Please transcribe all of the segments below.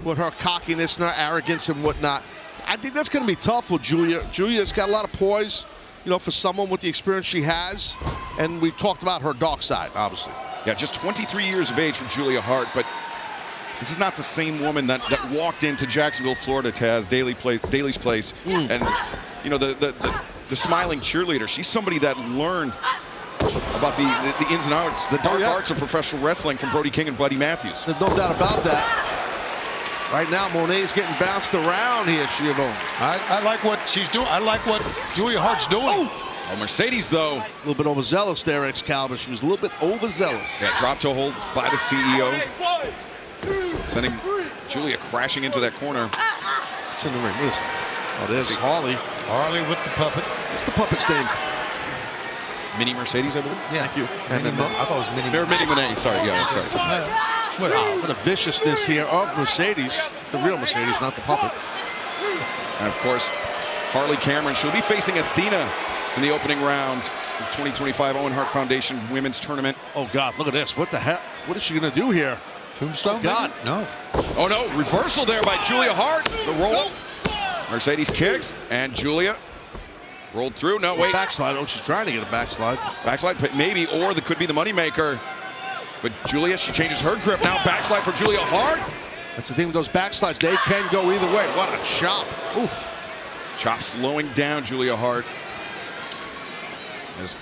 with her cockiness and her arrogance and whatnot. I think that's going to be tough with Julia. Julia's got a lot of poise, you know, for someone with the experience she has. And we talked about her dark side, obviously. Yeah, just 23 years of age for Julia Hart, but this is not the same woman that walked into Jacksonville, Florida, Taz, Daly's place, and you know the smiling cheerleader. She's somebody that learned about the ins and outs, the dark arts of professional wrestling from Brody King and Buddy Matthews. There's no doubt about that. Right now, Moné's getting bounced around here, Shivon. I like what she's doing. I like what Julia Hart's doing. Oh, Mercedes, though. A little bit overzealous there, Excalibur. She was a little bit overzealous. Yeah, drop toe hold by the CEO. Sending Julia crashing into that corner. It's in the ring. What is this? Oh, there's Harley. Harley with the puppet. What's the puppet's name? Mini Mercedes, I believe. Yeah. Thank you. I thought it was Mini. They're Mini Moné. Sorry, yeah, sorry. What a viciousness here of Mercedes. The real Mercedes, not the puppet. And of course, Harley Cameron. She'll be facing Athena in the opening round of 2025 Owen Hart Foundation Women's Tournament. Oh, God, look at this. What the heck? What is she going to do here? Tombstone? God. No. Oh, no. Reversal there by Julia Hart. The roll-up. Mercedes kicks, and Julia rolled through. No, wait. Backslide. Oh, she's trying to get a backslide. Backslide, but maybe, or that could be the moneymaker. But Julia, she changes her grip. Now backslide for Julia Hart. That's the thing with those backslides. They can go either way. What a chop. Oof. Chop slowing down Julia Hart. As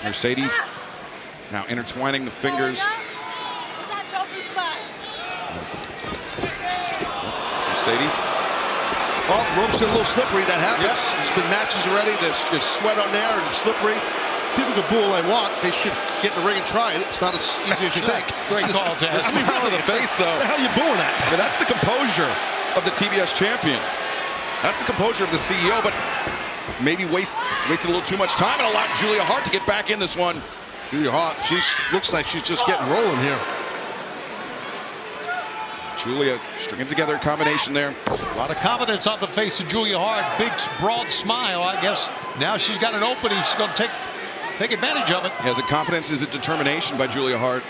Mercedes now intertwining the fingers. Mercedes. Well, rope's getting a little slippery. That happens. Yes. There's been matches already. There's sweat on there and slippery. People can boo all they want. They should get in the ring and try it. It's not as easy as you think. Great call, Taz. This smile to the face, though. What the hell are you booing at? But that's the composure of the TBS champion. That's the composure of the CEO, but maybe wasted a little too much time and allowed Julia Hart to get back in this one. Julia Hart, looks like she's just getting rolling here. Julia stringing together a combination there. A lot of confidence on the face of Julia Hart. Big, broad smile, I guess. Now she's got an opening. She's going to take advantage of it. Has it confidence? Is it determination by Julia Hart?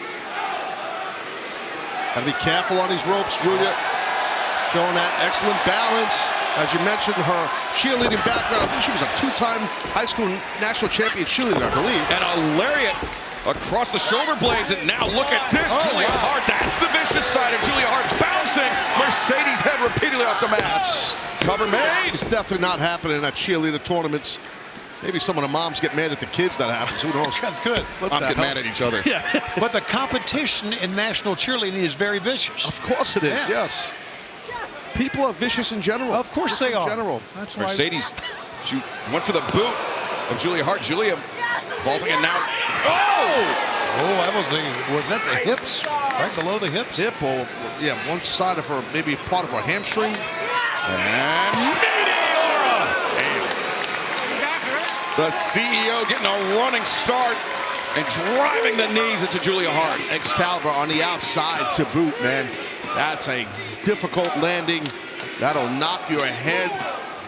Got to be careful on these ropes, Julia. Showing that excellent balance. As you mentioned, her cheerleading background. I think she was a two-time high school national champion cheerleader, I believe. And a lariat across the shoulder blades, and now look at this, Julia Hart. That's the vicious side of Julia Hart, bouncing Mercedes' head repeatedly off the mat. Cover made. It's definitely not happening at cheerleader tournaments. Maybe some of the moms get mad at the kids that happens. Who knows? Good. Moms get mad at each other. Yeah. But the competition in national cheerleading is very vicious. Of course it is, yes. People are vicious in general. Of course they are. In general. That's why. Mercedes, she went for the boot of Julia Hart. Julia vaulting, and now, that was that the hips? Right below the hips? Hip, or, yeah, one side of her, maybe part of her hamstring. And Meteora! The CEO getting a running start and driving the knees into Julia Hart. Excalibur on the outside to boot, man. That's a difficult landing. That'll knock your head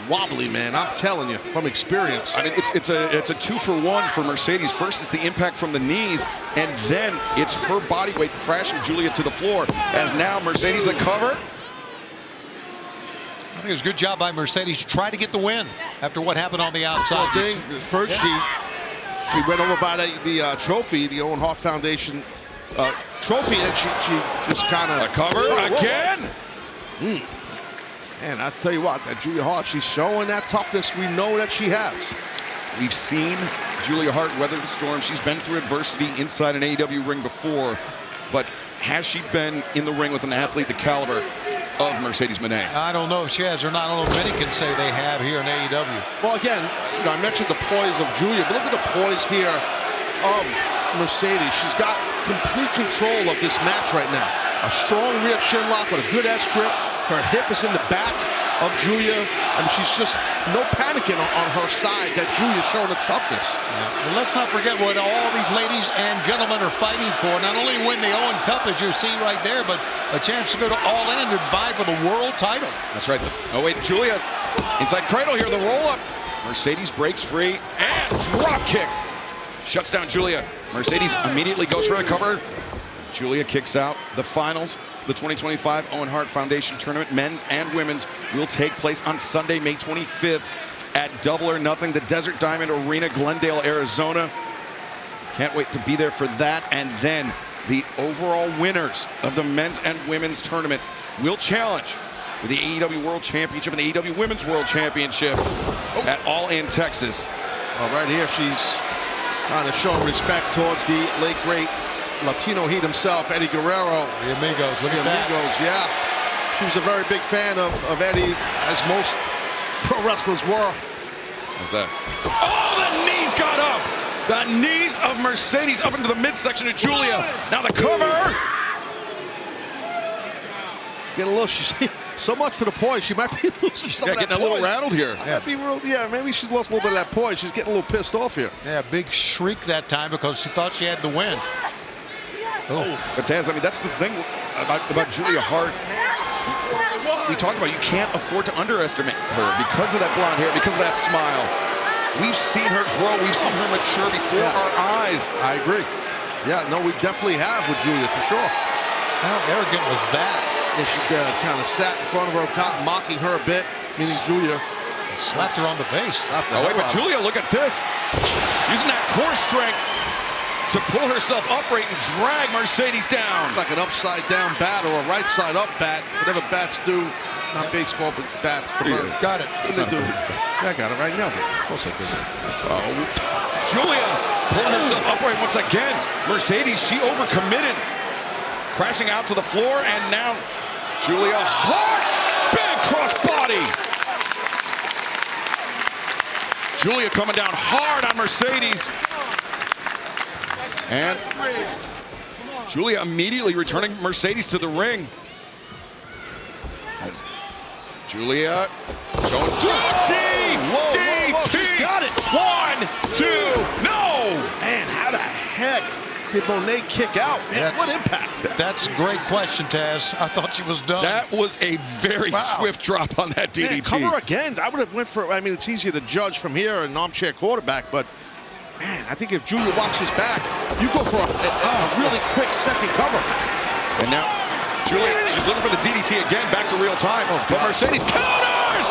wobbly, man. I'm telling you from experience. I mean, it's a 2-for-1 for Mercedes. First, it's the impact from the knees, and then it's her body weight crashing Julia to the floor. As now Mercedes the cover. I think it was a good job by Mercedes to try to get the win after what happened on the outside. First, she went over by the trophy, the Owen Hart Foundation trophy, and she just kind of... A cover again! And I tell you what, that Julia Hart, she's showing that toughness we know that she has. We've seen Julia Hart weather the storm. She's been through adversity inside an AEW ring before, but has she been in the ring with an athlete the caliber of Mercedes Moné? I don't know if she has or not. I don't know if many can say they have here in AEW. Well, again, I mentioned the poise of Julia, but look at the poise here of Mercedes. She's got complete control of this match right now. A strong rear chin lock with a good S grip. Her hip is in the back of Julia. I mean, she's just no panicking on her side that Julia's showing the toughness. Yeah. And let's not forget what all these ladies and gentlemen are fighting for. Not only win the Owen Cup, as you're seeing right there, but a chance to go to All In and vie for the world title. That's right. Oh, wait, Julia inside cradle here, the roll-up. Mercedes breaks free and drop kick. Shuts down Julia. Mercedes immediately goes for a cover. Julia kicks out. The finals, the 2025 Owen Hart Foundation Tournament, men's and women's, will take place on Sunday, May 25th at Double or Nothing, the Desert Diamond Arena, Glendale, Arizona. Can't wait to be there for that. And then the overall winners of the men's and women's tournament will challenge for the AEW World Championship and the AEW Women's World Championship at All In, Texas. Well, right here, she's trying to show respect towards the late, great Latino Heat himself, Eddie Guerrero. The Amigos, look at that. Amigos, yeah. She was a very big fan of Eddie, as most pro wrestlers were. How's that? Oh, the knees got up! The knees of Mercedes up into the midsection of Julia. Now the cover! Getting a little, so much for the poise. She might be losing some of that getting a little poise. rattled here. Yeah, maybe she's lost a little bit of that poise. She's getting a little pissed off here. Yeah, big shriek that time because she thought she had the win. Oh. But Taz, I mean, that's the thing about Julia Hart. We talked about you can't afford to underestimate her because of that blonde hair, because of that smile. We've seen her grow. We've seen her mature before our eyes. I agree. Yeah, no, we definitely have with Julia, for sure. How arrogant was that? Yeah, she kind of sat in front of her, mocking her a bit, meaning Julia. Slapped her on the face. Oh, wait, but Julia, look at this. Using that core strength to pull herself upright and drag Mercedes down. It's like an upside-down bat or a right-side-up bat. Whatever bats do. Not baseball, but bats. The bird. Got it. What do they do? Yeah, I got it right now. Of course I did. Oh, Julia pulling herself upright once again. Mercedes, she overcommitted. Crashing out to the floor, and now Julia Hart, big cross body. Julia coming down hard on Mercedes. And Julia immediately returning Mercedes to the ring. As Julia going through DDT. She's got it. 1, 2, no. Man, how the heck did Moné kick out? Man, what impact? That's a great question, Taz. I thought she was done. That was a very swift drop on that DDT. Man, cover again. I would have went for, I mean, it's easier to judge from here, an armchair quarterback, but man, I think if Julia watches back, you go for a really quick second cover. And now Julia, she's looking for the DDT again, back to real time. But Mercedes counters!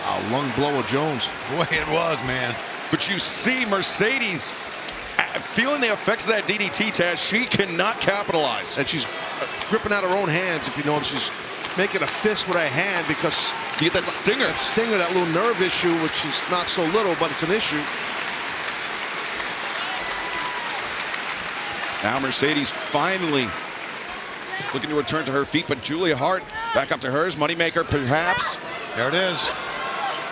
A lung blower Jones. Boy, it was, man. But you see Mercedes feeling the effects of that DDT, Taz. She cannot capitalize. And she's gripping out her own hands, if you notice. She's making a fist with her hand because you get that stinger. That little nerve issue, which is not so little, but it's an issue. Now Mercedes finally looking to return to her feet, but Julia Hart back up to hers. Moneymaker, perhaps. There it is.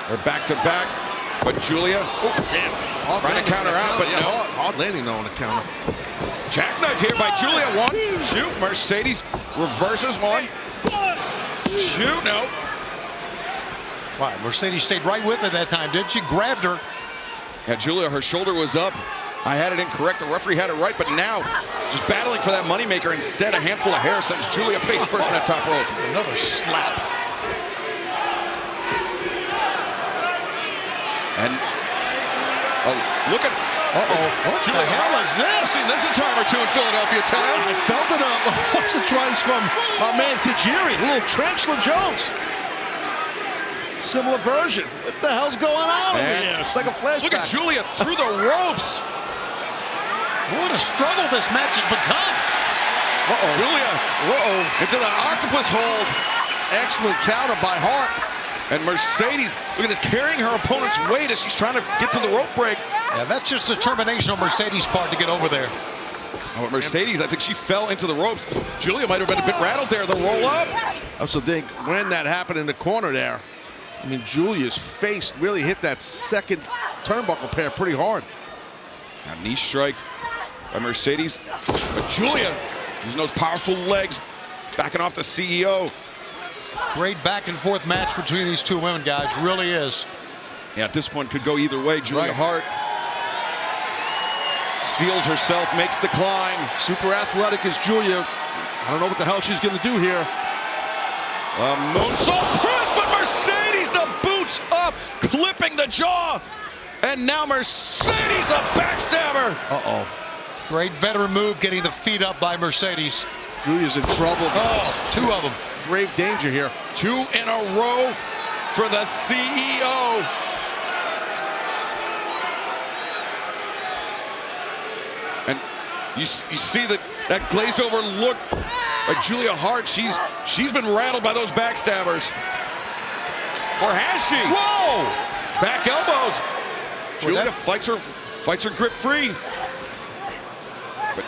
They're back to back, but Julia trying to counter out, but no. Hard landing though on the counter. Jackknife here by Julia. 1, 2. Mercedes reverses 1, 2. No. Wow, Mercedes stayed right with it that time, didn't she? Grabbed her. Yeah, Julia, her shoulder was up. I had it incorrect. The referee had it right, but now just battling for that moneymaker. Instead, a handful of hair sends Julia face first in that top rope. Another slap. And look at what the hell is this? I've seen this a time or two in Philadelphia, Taz. I felt it up once or twice from our man Tajiri, a little Tarantula Jones. Similar version. What the hell's going on over here? It's like a flashback. Look at Julia through the ropes. What a struggle this match has become. Julia into the octopus hold. Excellent counter by Hart. And Mercedes, look at this, carrying her opponent's weight as she's trying to get to the rope break. Yeah, that's just determination on Mercedes' part to get over there. Oh, Mercedes, I think she fell into the ropes. Julia might have been a bit rattled there. The roll up. I also think when that happened in the corner there, I mean, Julia's face really hit that second turnbuckle pair pretty hard. Now knee strike by Mercedes. But Julia, using those powerful legs, backing off the CEO. Great back and forth match between these two women, guys. Really is. Yeah, at this point could go either way. Julia Hart steals herself, makes the climb. Super athletic is Julia. I don't know what the hell she's going to do here. Moonsault press, but Mercedes, the boots up, clipping the jaw. And now Mercedes, the backstabber. Great veteran move, getting the feet up by Mercedes. Julia's in trouble. Oh, 2 of them. Grave danger here. 2 in a row for the CEO. And you see that glazed over look by Julia Hart. She's been rattled by those backstabbers. Or has she? Whoa! Back elbows. Julia fights her grip free. But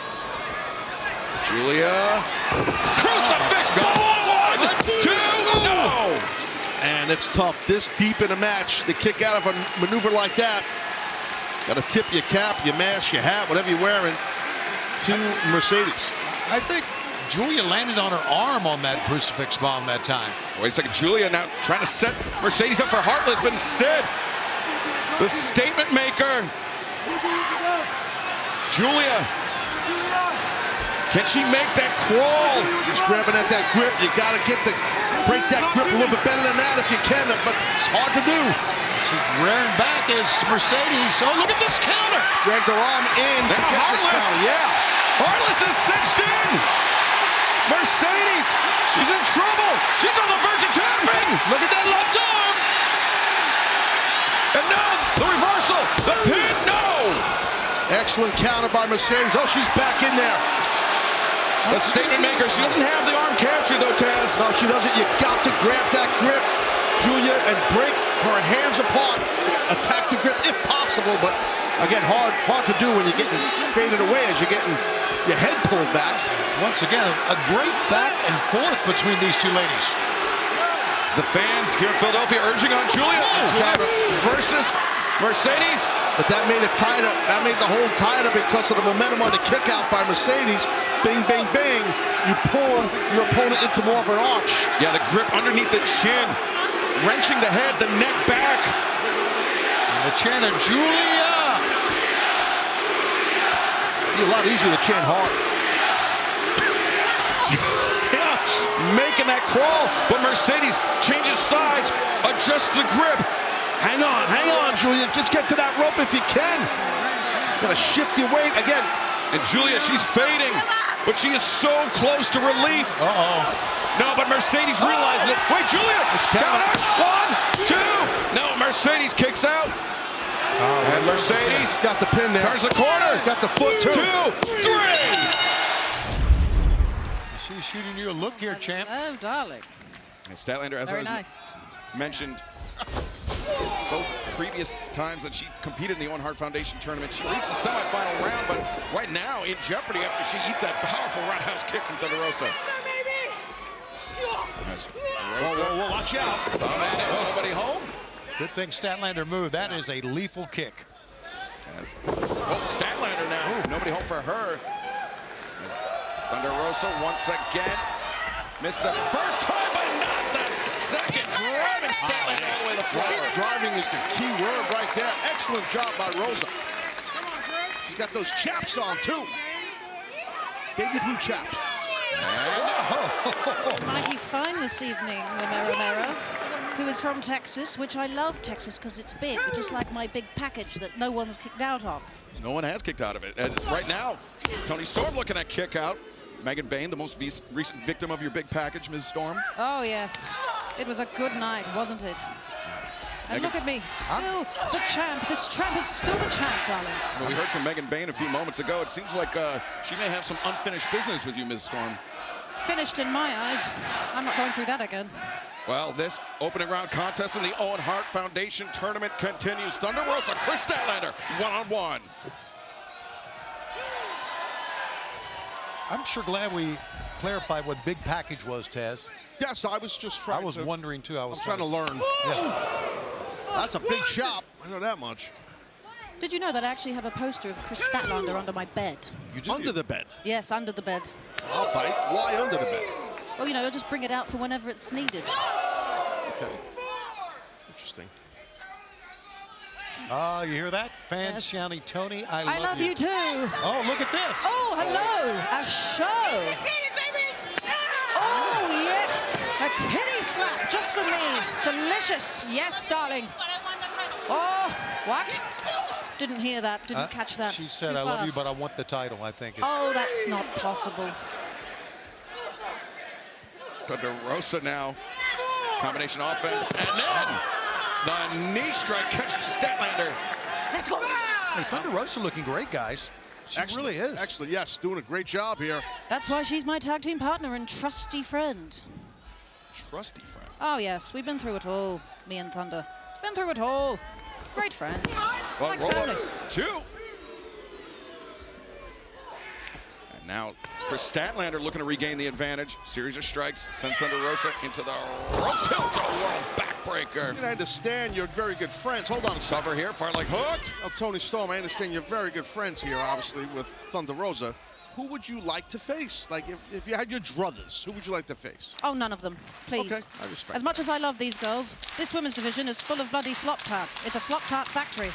Julia, crucifix. 1, 2, no. And it's tough this deep in a match to kick out of a maneuver like that. Got to tip your cap, your mask, your hat, whatever you're wearing, to Mercedes. I think Julia landed on her arm on that crucifix bomb that time. Wait a second, Julia now trying to set Mercedes up for Heartless, but instead, the statement maker, Julia. Can she make that crawl? Just grabbing at that grip. You got to break that grip a little bit better than that if you can, but it's hard to do. She's rearing back as Mercedes. Oh, look at this counter. Dragged her arm in to Now get this Heartless. counter. Yeah. Heartless is cinched in. Mercedes, she's in trouble. She's on the verge of tapping. Look at that left arm. And now the reversal, the pin, no. Excellent counter by Mercedes. Oh, she's back in there. The statement maker, she doesn't have the arm captured though, Taz. No, she doesn't. You got to grab that grip, Julia, and break her hands apart. Attack the grip if possible, but again, hard to do when you're getting faded away as you're getting your head pulled back. Once again, a great back and forth between these 2 ladies. The fans here in Philadelphia urging on Julia. Julia versus Mercedes. But that made it tighter. That made the hold tighter because of the momentum on the kick out by Mercedes. Bing, bing, bing. You pull your opponent into more of an arch. Yeah, the grip underneath the chin, wrenching the head, the neck back. And the chant of Julia. It'd be a lot easier to chant hard. Yeah, making that crawl, but Mercedes changes sides, adjusts the grip. Hang on, Julia. Just get to that rope if you can. Gotta shift your weight again. And Julia, she's fading, but she is so close to relief. Uh-oh. No, but Mercedes realizes it. Wait, Julia, counters. 1, 2. No, Mercedes kicks out. And Mercedes Got the pin there. turns the corner. Got the foot too. 2, 3. She's shooting you a look here, champ. Oh, darling. And Statlander, as Very I nice. mentioned, both previous times that she competed in the Owen Hart Foundation tournament, she reached the semifinal round, but right now in jeopardy after she eats that powerful roundhouse kick from Thunder Rosa. Whoa, watch out. Nobody home. Good thing Statlander moved. That is a lethal kick. Statlander now. Nobody home for her. Thunder Rosa once again missed the first time, but not the second. Driving Statlander all the way to the floor. Driving is the key word right there. Excellent job by Rosa. She's got those chaps on too. Baby blue chaps. Mighty fine this evening, the Mero, who is from Texas, which I love Texas because it's big, just like my big package that no one's kicked out of. No one has kicked out of it. And right now, Toni Storm looking at kick out. Megan Bain, the most recent victim of your big package, Ms. Storm. Oh, yes. It was a good night, wasn't it? And look at me, still the champ. This champ is still the champ, darling. Well, we heard from Megan Bain a few moments ago. It seems like she may have some unfinished business with you, Ms. Storm. Finished in my eyes. I'm not going through that again. Well, this opening round contest in the Owen Hart Foundation tournament continues. Thunder Rosa, Chris Statlander, one-on-one. I'm sure glad we clarified what big package was, Taz. Yes, I was just trying I was wondering too. I was trying to learn. Yeah. That's a big chop. I know that much. Did you know that I actually have a poster of Chris Statlander under my bed? You did. Under the bed. Yes, under the bed. I'll bite. Why under the bed? Well, you know, I'll just bring it out for whenever it's needed. Okay. Interesting. Ah, you hear that? Fans Yes. shouting, Toni, I I love you too. Oh, look at this. Oh, hello, a show. Oh, yes, a titty slap just for me. Delicious. Yes, darling. Oh, what? Didn't hear that. Didn't catch that. She said, Too I love you, fast. but I want the title, I think. Oh, that's not possible. Thunder Rosa now. Combination offense. And then the knee strike catches Statlander. Let's go. Hey, Thunder Rosa looking great, guys. She really is. Excellent, yes, doing a great job here. That's why she's my tag team partner and trusty friend. Trusty friend. Oh, yes, we've been through it all, me and Thunder. Been through it all. Great friends. Well, Like roll family. up. 2. And now Chris Statlander looking to regain the advantage. Series of strikes. Sends Thunder Rosa into the rope tilt to world backbreaker. I understand you're very good friends. Hold on a second. Cover here. Far leg hooked. Oh, Tony Storm, I understand you're very good friends here, obviously, with Thunder Rosa. Who would you like to face? Like, if you had your druthers, who would you like to face? Oh, none of them, please. Okay, I respect As much as I love these girls, this women's division is full of bloody slop tarts. It's a slop tart factory.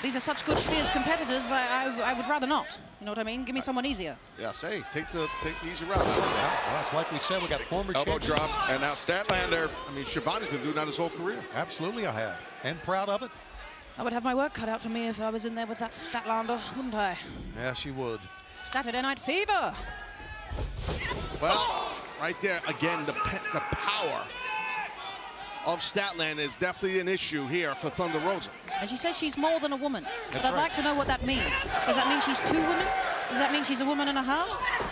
These are such good, fierce competitors. I would rather not. You know what I mean? Give me someone easier. Yes, hey, take the easy route. I love that. Well, it's like we said, we got former Elbow champions. drop. And now Statlander. I mean, Shivani's been doing that his whole career. Absolutely, I have. And proud of it. I would have my work cut out for me if I was in there with that Statlander, wouldn't I? Yeah, she would. Saturday Night Fever. Well, right there, again, the power of Statlander is definitely an issue here for Thunder Rosa. And she says she's more than a woman. But I'd right. like to know what that means. Does that mean she's 2 women? Does that mean she's a woman and a half?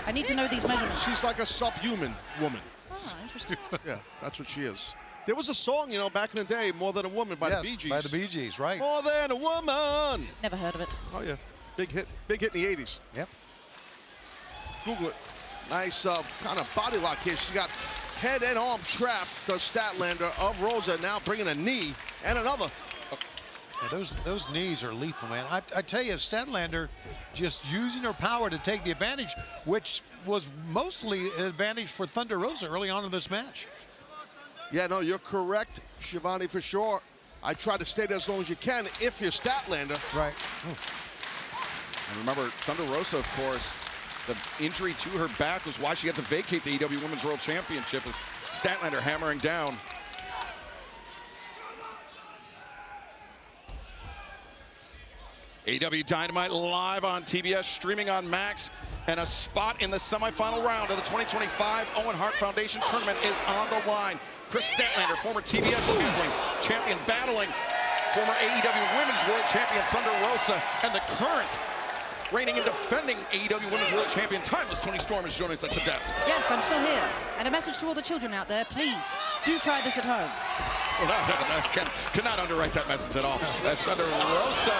I need to know these measurements. She's like a subhuman woman. Ah, interesting. Yeah, that's what she is. There was a song, you know, back in the day, More Than a Woman by the Bee Gees. by the Bee Gees, right. More Than a Woman. Never heard of it. Oh, yeah. Big hit in the 80s. Yep. Google it. Nice kind of body lock here. She's got head and arm trap, the Statlander of Rosa, now bringing a knee and another. Yeah, those knees are lethal, man. I tell you, Statlander just using her power to take the advantage, which was mostly an advantage for Thunder Rosa early on in this match. Yeah, no, you're correct, Shivani, for sure. I try to stay there as long as you can if you're Statlander. Right. And remember, Thunder Rosa, of course, the injury to her back was why she had to vacate the AEW Women's World Championship as Statlander hammering down. AEW Dynamite live on TBS, streaming on Max, and a spot in the semifinal round of the 2025 Owen Hart Foundation Tournament is on the line. Chris Statlander, former TBS champion, battling former AEW Women's World Champion Thunder Rosa, and the current reigning and defending AEW Women's World Champion Timeless Toni Storm is joining us at the desk. Yes, I'm still here. And a message to all the children out there, please, do try this at home. Well, no, cannot underwrite that message at all. That's Thunder Rosa.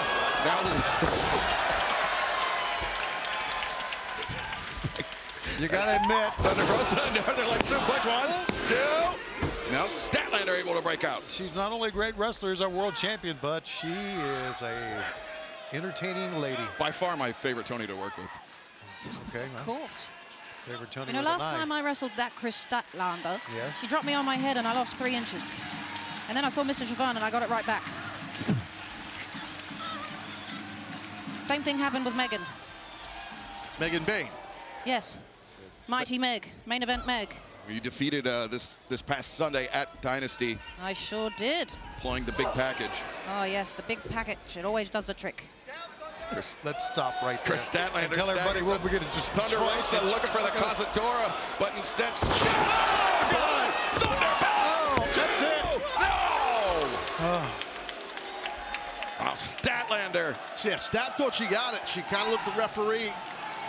You gotta admit, Thunder Rosa, they're like suplex. 1, 2. Now Statlander able to break out. she's not only a great wrestler as our world champion, but she is a entertaining lady. By far my favorite Tony to work with. Okay, Of course. favorite Tony. You know, with a last knife. time I wrestled that Chris Statlander, Yes. she dropped me on my head and I lost 3 inches. And then I saw Mr. Siobhan and I got it right back. Same thing happened with Megan. Megan Bain. Yes. Mighty Meg. Main event Meg. You defeated this past Sunday at Dynasty, I sure did. employing the big package. Oh, yes, the big package. It always does the trick. Let's stop right there. Chris Statlander And tell everybody staggered. what we're gonna just Thunder Rosa looking for the Cazadora, but instead Thunder that's it. No! Wow, Statlander. Yeah, Stat thought she got it. She kind of looked at the referee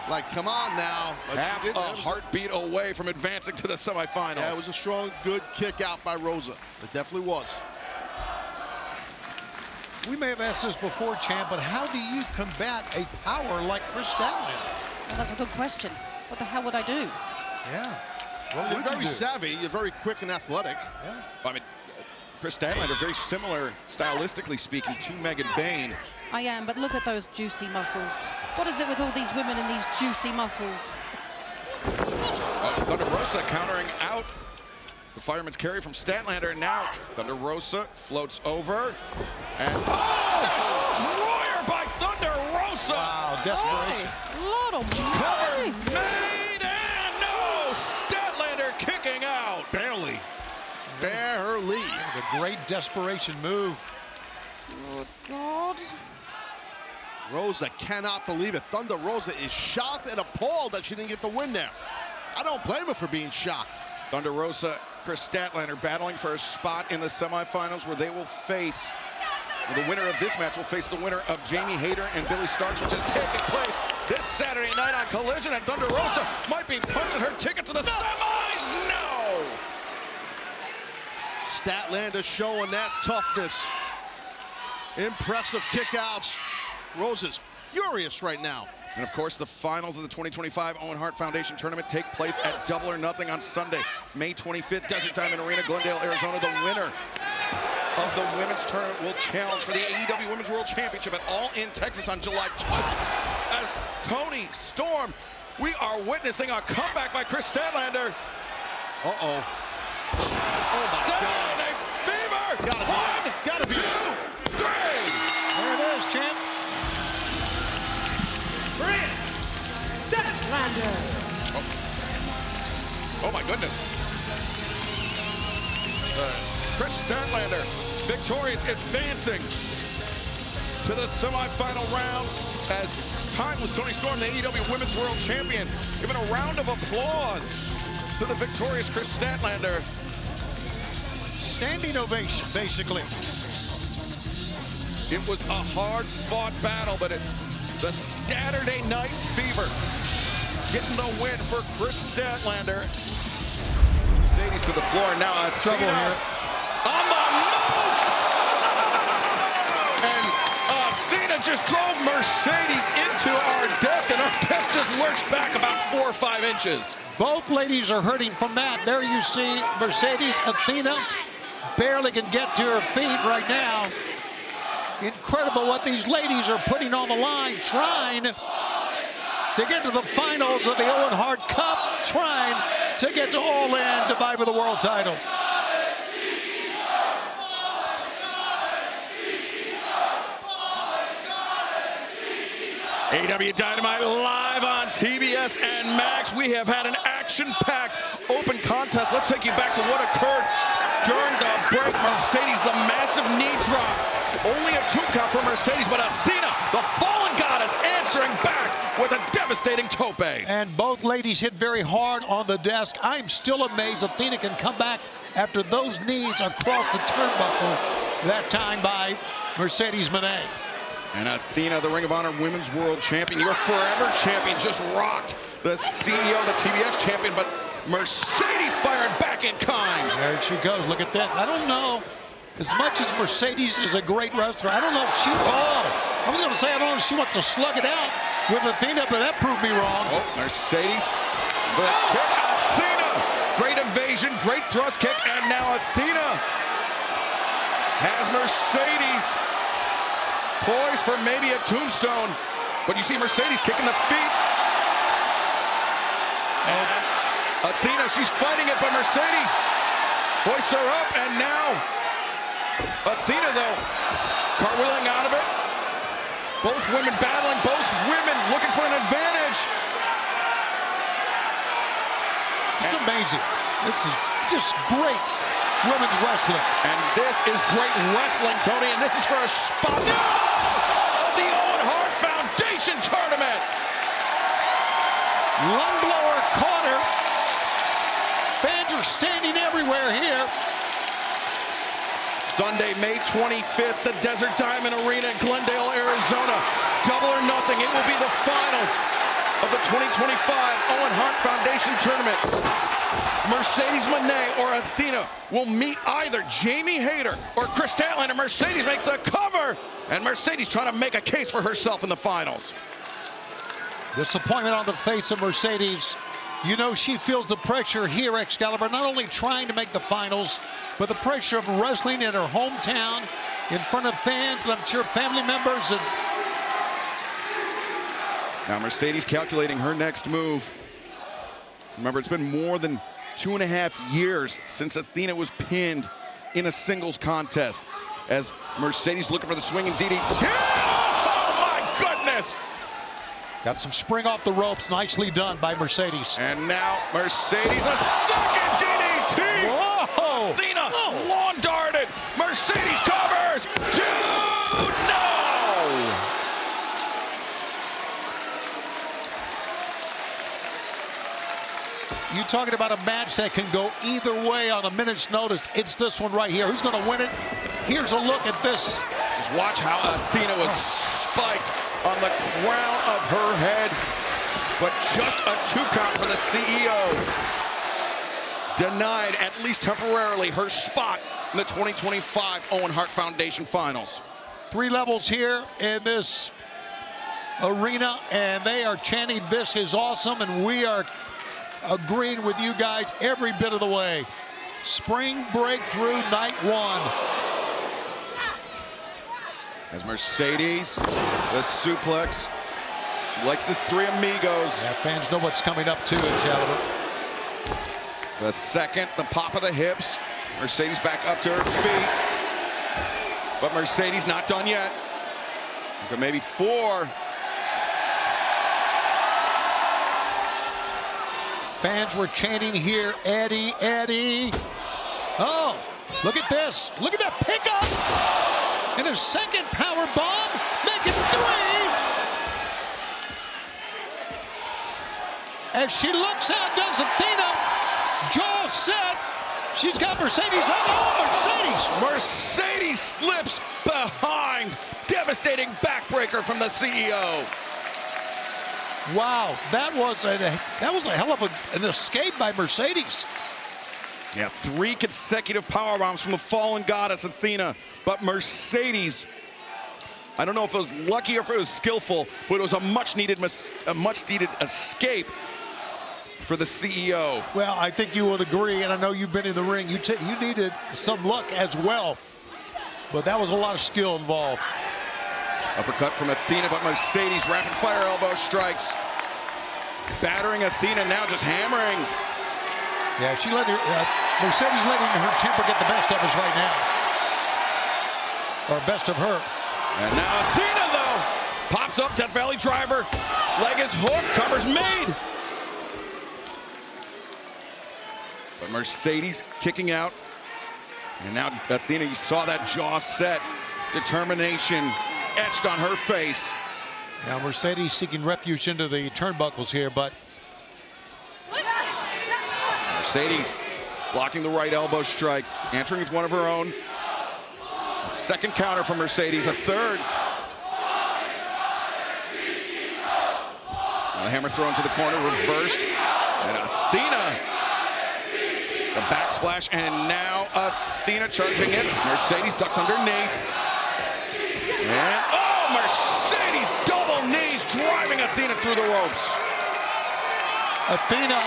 like, come on now. But she Half didn't. a That was- heartbeat away from advancing to the semifinals. Yeah, it was a strong, good kick out by Rosa. It definitely was. We may have asked this before, champ, but how do you combat a power like Chris Statlander? Well, that's a good question. What the hell would I do? Yeah. What You're would you very do? savvy. You're very quick and athletic. Yeah. I mean, Chris Statlander, very similar, stylistically speaking, to Megan Bain. I am, but look at those juicy muscles. What is it with all these women and these juicy muscles? Thunder Rosa countering out the fireman's carry from Statlander, and now Thunder Rosa floats over, and destroyer by Thunder Rosa! Wow, desperation. Lord Covered, almighty! made, and no! Statlander kicking out! Barely. Ali. A great desperation move. Good God. Rosa cannot believe it. Thunder Rosa is shocked and appalled that she didn't get the win there. I don't blame her for being shocked. Thunder Rosa, Chris Statlander battling for a spot in the semifinals where they will face, the winner of this match will face the winner of Jamie Hayter and Billy Starks, which is taking place this Saturday night on Collision, and Thunder Rosa might be punching her ticket to the semis. No! Statlander showing that toughness. Impressive kickouts. Rosa's furious right now. And of course, the finals of the 2025 Owen Hart Foundation Tournament take place at Double or Nothing on Sunday, May 25th, Desert Diamond Arena, Glendale, Arizona. The winner of the women's tournament will challenge for the AEW Women's World Championship at All In Texas on July 12th. As Toni Storm, we are witnessing a comeback by Chris Statlander. Uh-oh. Oh, my Saturday Night Fever! Gotta be. 1, 2, 3! There it is, champ. Chris Statlander. Oh my goodness. Chris Statlander, victorious, advancing to the semifinal round as timeless Toni Storm, the AEW Women's World Champion, giving a round of applause to the victorious Chris Statlander. Standing ovation, basically. It was a hard-fought battle, but the Saturday Night Fever getting the win for Chris Statlander. Mercedes to the floor now. Trouble here. On the move! And Athena just drove Mercedes into our desk, and our desk just lurched back about 4 or 5 inches. Both ladies are hurting from that. There you see Mercedes. Athena barely can get to her feet right now. Incredible what these ladies are putting on the line, trying to get to the finals of the Owen Hart Cup, trying to get to All In to vie for the world title. AEW Dynamite live on TBS and Max. We have had an action-packed open contest. Let's take you back to what occurred during the break. Mercedes, the massive knee drop. Only a 2 count for Mercedes, but Athena, the fallen goddess, answering back with a devastating tope. And both ladies hit very hard on the desk. I'm still amazed Athena can come back after those knees across the turnbuckle, that time by Mercedes Moné. And Athena, the Ring of Honor Women's World Champion, your forever champion, just rocked the CEO, the TBS champion, but Mercedes firing back in kind. There she goes. Look at this. I don't know. As much as Mercedes is a great wrestler, I don't know if she, I was going to say, I don't know if she wants to slug it out with Athena, but that proved me wrong. Oh, Mercedes, the kick, Athena, great evasion, great thrust kick, and now Athena has Mercedes poised for maybe a tombstone, but you see Mercedes kicking the feet. And Athena, she's fighting it, but Mercedes hoists her up, and now Athena, though, cartwheeling out of it. Both women battling, both women looking for an advantage. This is amazing. This is just great women's wrestling. And this is great wrestling, Tony, and this is for a spot of the Owen Hart Foundation Tournament. Lung blower caught her. Fans are standing everywhere here. Sunday, May 25th, the Desert Diamond Arena in Glendale, Arizona. Double or Nothing. It will be the finals of the 2025 Owen Hart Foundation Tournament. Mercedes Moné or Athena will meet either Jamie Hayter or Chris Statlander. Mercedes makes the cover, and Mercedes trying to make a case for herself in the finals. Disappointment on the face of Mercedes. You know she feels the pressure here, Excalibur, not only trying to make the finals, but the pressure of wrestling in her hometown in front of fans, and I'm sure family members. And now Mercedes calculating her next move. Remember, it's been more than 2.5 years since Athena was pinned in a singles contest, as Mercedes looking for the swinging DDT. Oh my goodness! got some spring off the ropes, nicely done by Mercedes. And now Mercedes, a second DDT! Whoa! Athena, long You talking about a match that can go either way on a minute's notice. It's this one right here. Who's going to win it? Here's a look at this. Just watch how Athena was spiked on the crown of her head. But just a 2 count for the CEO. Denied, at least temporarily, her spot in the 2025 Owen Hart Foundation Finals. 3 levels here in this arena, and they are chanting, "This is awesome," and we are agreeing with you guys every bit of the way. Spring breakthrough night 1. As Mercedes, the suplex. She likes this 3 amigos. Yeah, fans know what's coming up too, Excalibur. The second, the pop of the hips. Mercedes back up to her feet. But Mercedes not done yet. Okay, maybe 4. Fans were chanting here, "Eddie, Eddie." Oh, look at this. Look at that pickup. And a second power bomb, making 3. As she looks out, does Athena. Jaw set. She's got Mercedes on. Oh, Mercedes. Mercedes slips behind. Devastating backbreaker from the CEO. Wow, that was a hell of an escape by Mercedes. Yeah, 3 consecutive power bombs from the fallen goddess Athena. But Mercedes, I don't know if it was lucky or if it was skillful, but it was a much needed escape for the CEO. Well, I think you would agree, and I know you've been in the ring. You needed some luck as well, but that was a lot of skill involved. Uppercut from Athena, but Mercedes rapid fire elbow strikes. Battering Athena, now just hammering. Yeah, she let her, Mercedes letting her temper get the best of us right now. Or best of her. And now Athena, though, pops up, Death Valley driver. Leg is hooked, cover's made. But Mercedes kicking out. And now Athena, you saw that jaw set. Determination etched on her face. Now Mercedes seeking refuge into the turnbuckles here, but Mercedes blocking the right elbow strike, answering with one of her own. A second counter from Mercedes, a third. The hammer thrown to the corner, reversed. And Athena, the backsplash, and now Athena charging in. Mercedes ducks underneath. And, oh, Mercedes double knees, driving Athena through the ropes. Athena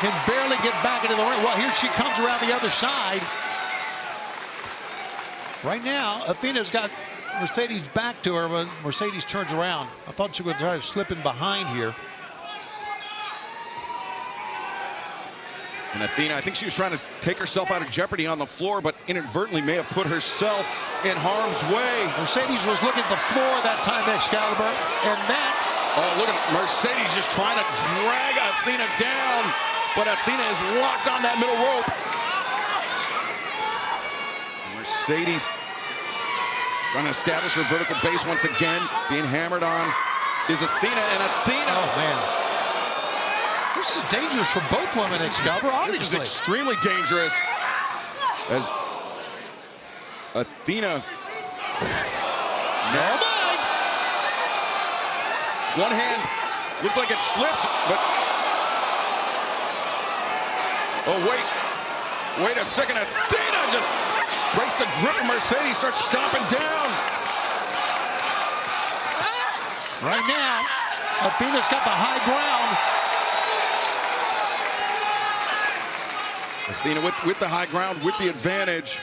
can barely get back into the ring. Well, here she comes around the other side. Right now, Athena's got Mercedes back to her, but Mercedes turns around. I thought she would try to slip in behind here. And Athena, I think she was trying to take herself out of jeopardy on the floor, but inadvertently may have put herself in harm's way. Mercedes was looking at the floor that time, Excalibur, and that. Oh, look at Mercedes just trying to drag Athena down, but Athena is locked on that middle rope. Mercedes trying to establish her vertical base once again, being hammered on is Athena, and Athena. Oh, man. This is dangerous for both women, Excalibur, obviously. This is extremely dangerous. As Athena. No. One hand looked like it slipped, but. Oh, wait a second. Athena just breaks the grip of Mercedes, starts stomping down. Right now, Athena's got the high ground. Athena with the high ground, with the advantage.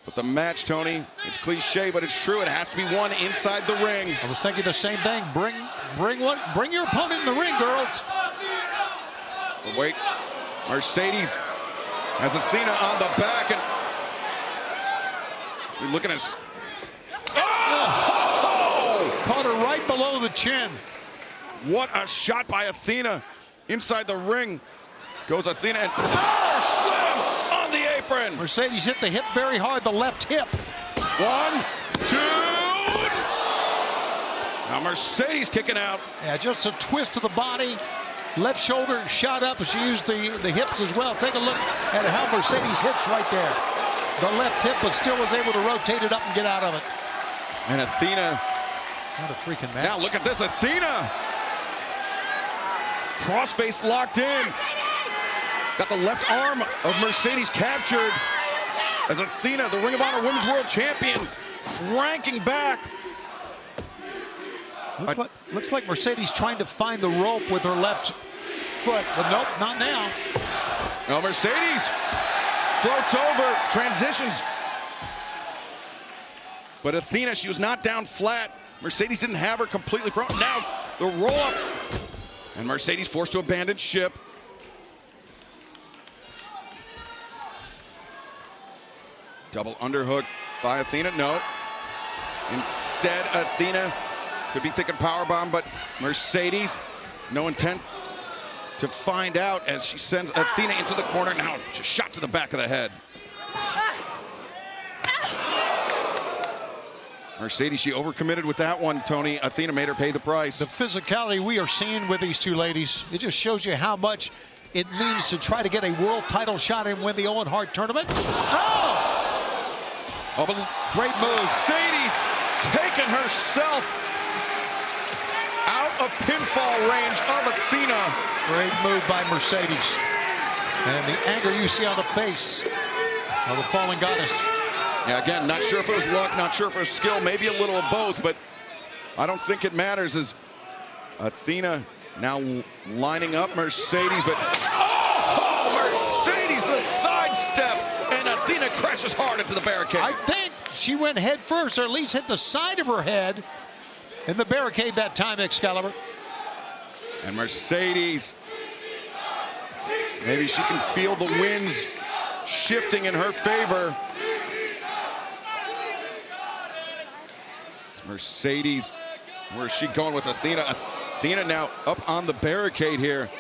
But the match, Tony, it's cliche, but it's true. It has to be won inside the ring. I was thinking the same thing. Bring your opponent in the ring, girls. But wait, Mercedes has Athena on the back, and we're looking at. Oh! Caught her right below the chin. What a shot by Athena inside the ring. Goes Athena and power slam on the apron. Mercedes hit the hip very hard, the left hip. 1, 2. Now Mercedes kicking out. Yeah, just a twist to the body. Left shoulder shot up, and she used the hips as well. Take a look at how Mercedes hits right there. The left hip, but still was able to rotate it up and get out of it. And Athena. What a freaking match. Now look at this, Athena. Crossface locked in. Got the left arm of Mercedes captured as Athena, the Ring of Honor Women's World Champion, cranking back. Looks like Mercedes trying to find the rope with her left foot, but nope, not now. Now Mercedes floats over, transitions. But Athena, she was not down flat. Mercedes didn't have her completely prone. Now the roll up. And Mercedes forced to abandon ship. Double underhook by Athena, no. Instead, Athena could be thinking powerbomb, but Mercedes, no intent to find out as she sends Athena into the corner. Now, just shot to the back of the head. Mercedes, she overcommitted with that one, Tony. Athena made her pay the price. The physicality we are seeing with these two ladies, it just shows you how much it means to try to get a world title shot and win the Owen Hart tournament. Oh, but great move. Mercedes taking herself out of pinfall range of Athena. Great move by Mercedes. And the anger you see on the face of the fallen goddess. Yeah, again, not sure if it was luck, not sure if it was skill, maybe a little of both, but I don't think it matters as Athena now lining up Mercedes, but oh, Mercedes, the sidestep, and Athena crashes hard into the barricade. I think she went head first, or at least hit the side of her head in the barricade that time, Excalibur. And Mercedes, maybe she can feel the winds shifting in her favor. Mercedes, where is she going with Athena? Athena now up on the barricade here.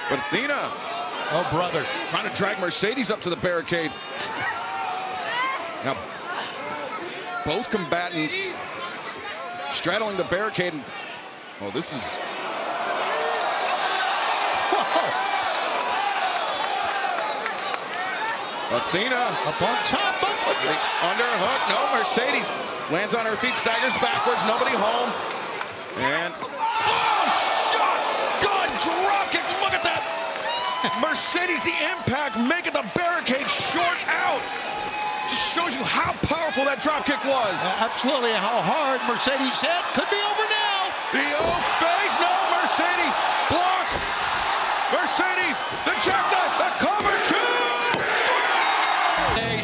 But Athena, oh brother, trying to drag Mercedes up to the barricade. Now, both combatants straddling the barricade. And, oh, this is... Athena up on top. Underhook, no, Mercedes lands on her feet, staggers backwards, nobody home. And, oh, shot! Good drop kick, look at that! Mercedes, the impact, making the barricade short out. Just shows you how powerful that drop kick was. Absolutely, how hard Mercedes hit. Could be over now. The old face, no, Mercedes blocks. Mercedes, the jackknife, the cover, 2!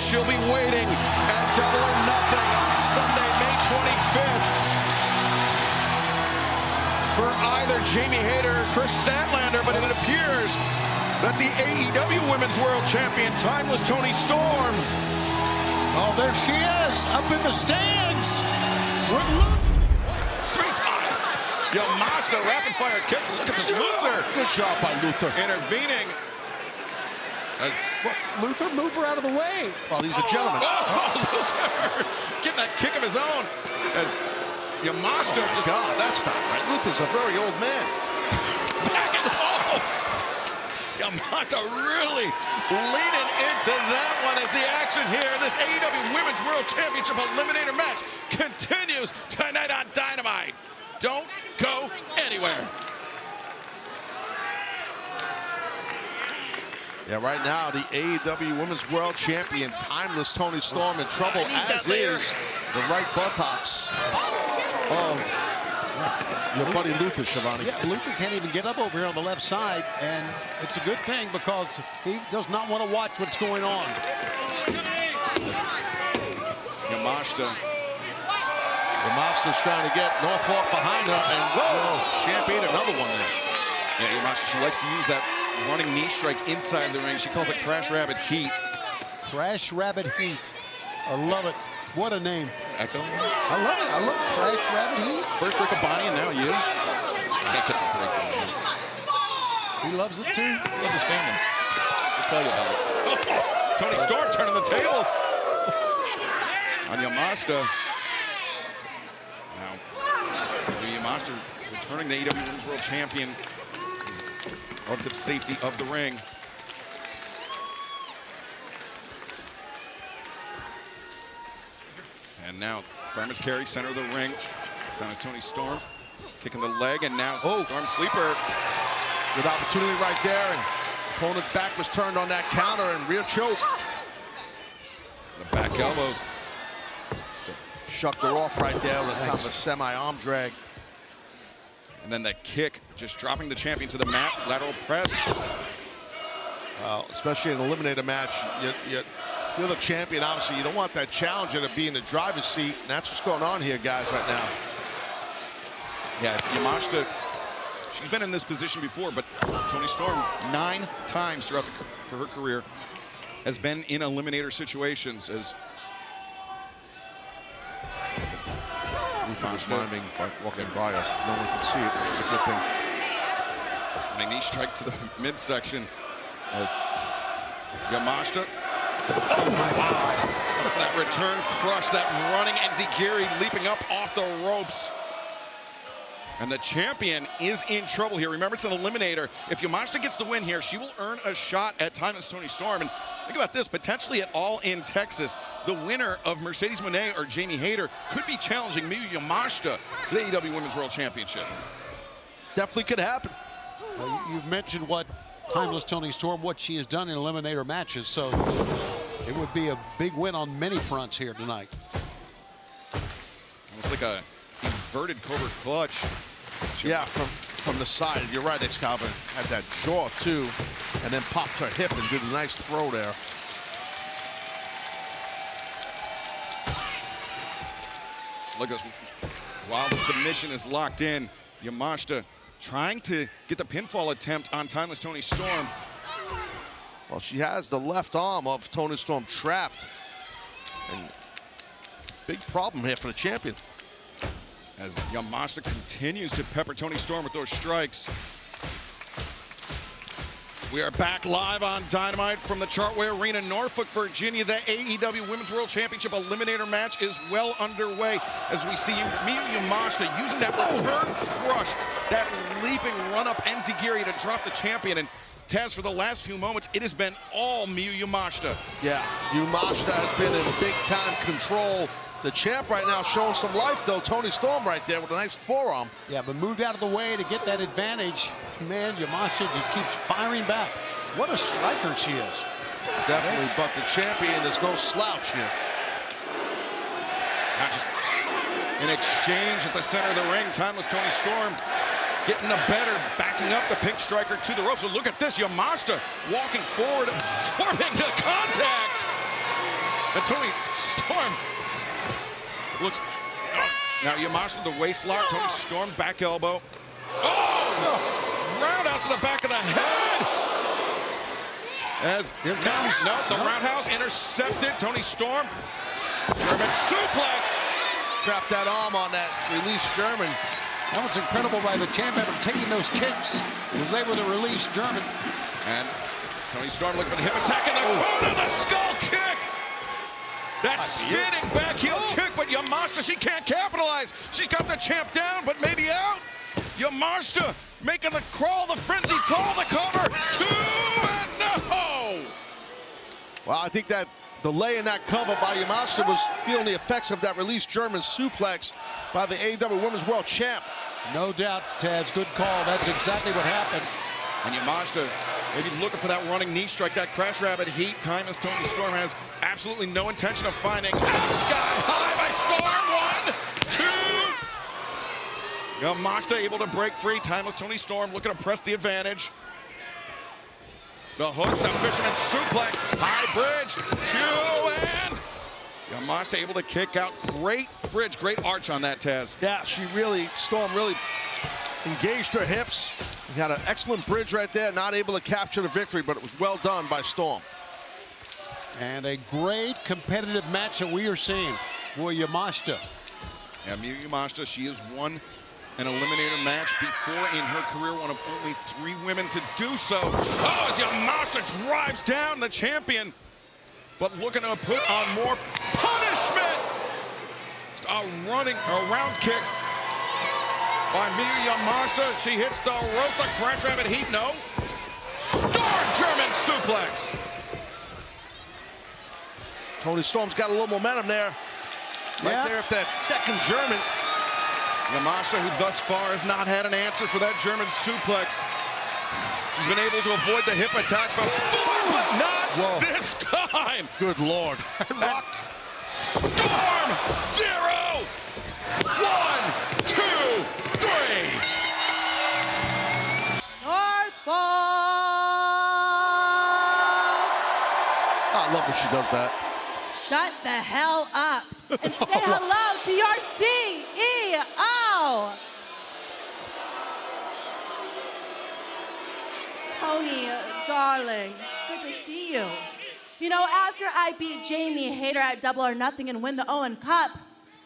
She'll be waiting at Double or Nothing on Sunday, May 25th for either Jamie Hayter or Chris Statlander, but it appears that the AEW Women's World Champion, Timeless Toni Storm. Oh, there she is, up in the stands. Once, 3 times. Yamashita rapid fire kicks. Look at this Luther. Good job by Luther. Intervening. As Luther, move her out of the way. Well, he's a gentleman. Oh, Luther getting that kick of his own. As Yamashita just... God, that's not right. Luther's a very old man. Back in the hole. Yamashita really leaning into that one as the action here in this AEW Women's World Championship Eliminator match continues tonight on Dynamite. Don't go anywhere. Yeah, right now, the AEW Women's World Champion, Timeless Toni Storm, in trouble, as is the right buttocks of your buddy Luther, Shivani. Yeah, Luther can't even get up over here on the left side, and it's a good thing because he does not want to watch what's going on. Yamashita. Yamashita's trying to get Norfolk behind her, and whoa, champion, another one there. Yeah, Yamashita, she likes to use that running knee strike inside the ring. She calls it Crash Rabbit Heat. Crash Rabbit Heat. I love it. What a name. Echo. I love it. I love Crash Rabbit Heat. First Rick Bonnie and now you. Can't catch a break. He loves it too. Loves his family. I'll tell you about it. Oh, Toni Storm turning the tables on Yamashita. Now, Yamashita returning the AEW Women's World Champion. relative safety of the ring. And now fireman's carry, center of the ring. Down is Toni Storm, kicking the leg, and now Storm sleeper. Good opportunity right there, and opponent's back was turned on that counter and rear choke. The back elbows. Shucked her off right there with kind of a semi-arm drag. And then that kick, just dropping the champion to the mat, lateral press. Especially in an eliminator match, you're the champion, obviously. You don't want that challenger to be in the driver's seat, and that's what's going on here, guys, right now. Yeah, Yamashita, she's been in this position before, but Toni Storm 9 times throughout for her career has been in eliminator situations. As Rufan's miming by walking by us. No one can see it, which is a good thing. And a knee strike to the midsection as Yamashita. Oh my God. That return crush, that running Enziguri leaping up off the ropes. And the champion is in trouble here. Remember, it's an eliminator. If Yamashita gets the win here, she will earn a shot at Timeless Toni Storm. And think about this, potentially at All In Texas, the winner of Mercedes Moné or Jamie Hayter could be challenging Miyu Yamashita for the AEW Women's World Championship. Definitely could happen. You've mentioned what Timeless Toni Storm, what she has done in eliminator matches, so it would be a big win on many fronts here tonight. Almost like a inverted Cobra clutch. Yeah, from the side. You're right, Excalibur had that jaw too, and then popped her hip and did a nice throw there. Look at this. While the submission is locked in, Yamashita trying to get the pinfall attempt on Timeless Toni Storm. Well, she has the left arm of Toni Storm trapped. And big problem here for the champion. As Yamashita continues to pepper Toni Storm with those strikes. We are back live on Dynamite from the Chartway Arena, Norfolk, Virginia. The AEW Women's World Championship Eliminator match is well underway as we see Miyu Yamashita using that return crush, that leaping run-up Enziguri to drop the champion. And Taz, for the last few moments, it has been all Miyu Yamashita. Yeah, Yamashita has been in big-time control. The champ right now showing some life, though. Toni Storm right there with a nice forearm. Yeah, but moved out of the way to get that advantage. Man, Yamashita just keeps firing back. What a striker she is. Definitely, but the champion is no slouch here. Now just in exchange at the center of the ring, Timeless Toni Storm getting the better, backing up the pink striker to the ropes. So look at this, Yamashita walking forward, absorbing the contact. And Toni Storm looks, now Yamashita the waist lock, Toni Storm back elbow. Oh! Roundhouse to the back of the head. As here comes. No, the roundhouse intercepted. Toni Storm. German suplex. Trapped that arm on that release German. That was incredible by the champion taking those kicks. Was able to release German. And Toni Storm looking for the hip attack in the corner. The skull kick. That spinning back heel kick, but Yamashita, she can't capitalize. She's got the champ down, but maybe out. Yamashita making the crawl, the frenzy crawl, the cover. 2 and no. Well, I think that delay in that cover by Yamashita was feeling the effects of that release German suplex by the AEW Women's World Champ. No doubt, Taz, good call. That's exactly what happened. And Yamashita maybe looking for that running knee strike, that crash rabbit heat. Timeless Toni Storm has absolutely no intention of finding. Sky high by Storm. 1, 2. Yamashita able to break free. Timeless Toni Storm looking to press the advantage. The hook, the fisherman suplex, high bridge, 2, and Yamashita able to kick out. Great bridge, great arch on that, Taz. Yeah, Storm really engaged her hips. He had an excellent bridge right there, not able to capture the victory, but it was well done by Storm. And a great competitive match that we are seeing for Yamashita. Yeah, Miyu Yamashita, she has won an eliminator match before in her career, one of only 3 women to do so. Oh, as Yamashita drives down the champion, but looking to put on more punishment. Just a round kick. by Miyu Yamashita. She hits the rope, the crash rabbit heat, no. Storm German suplex. Toni Storm's got a little momentum there. Right there, if that second German. Yamashita, who thus far has not had an answer for that German suplex. He's been able to avoid the hip attack before, but not this time. Good Lord. Storm 0. 1, 2, 3. I love when she does that. Shut the hell up and say hello to your CEO. Toni, darling, good to see you. You know, after I beat Jamie Hayter at Double or Nothing and win the Owen Cup,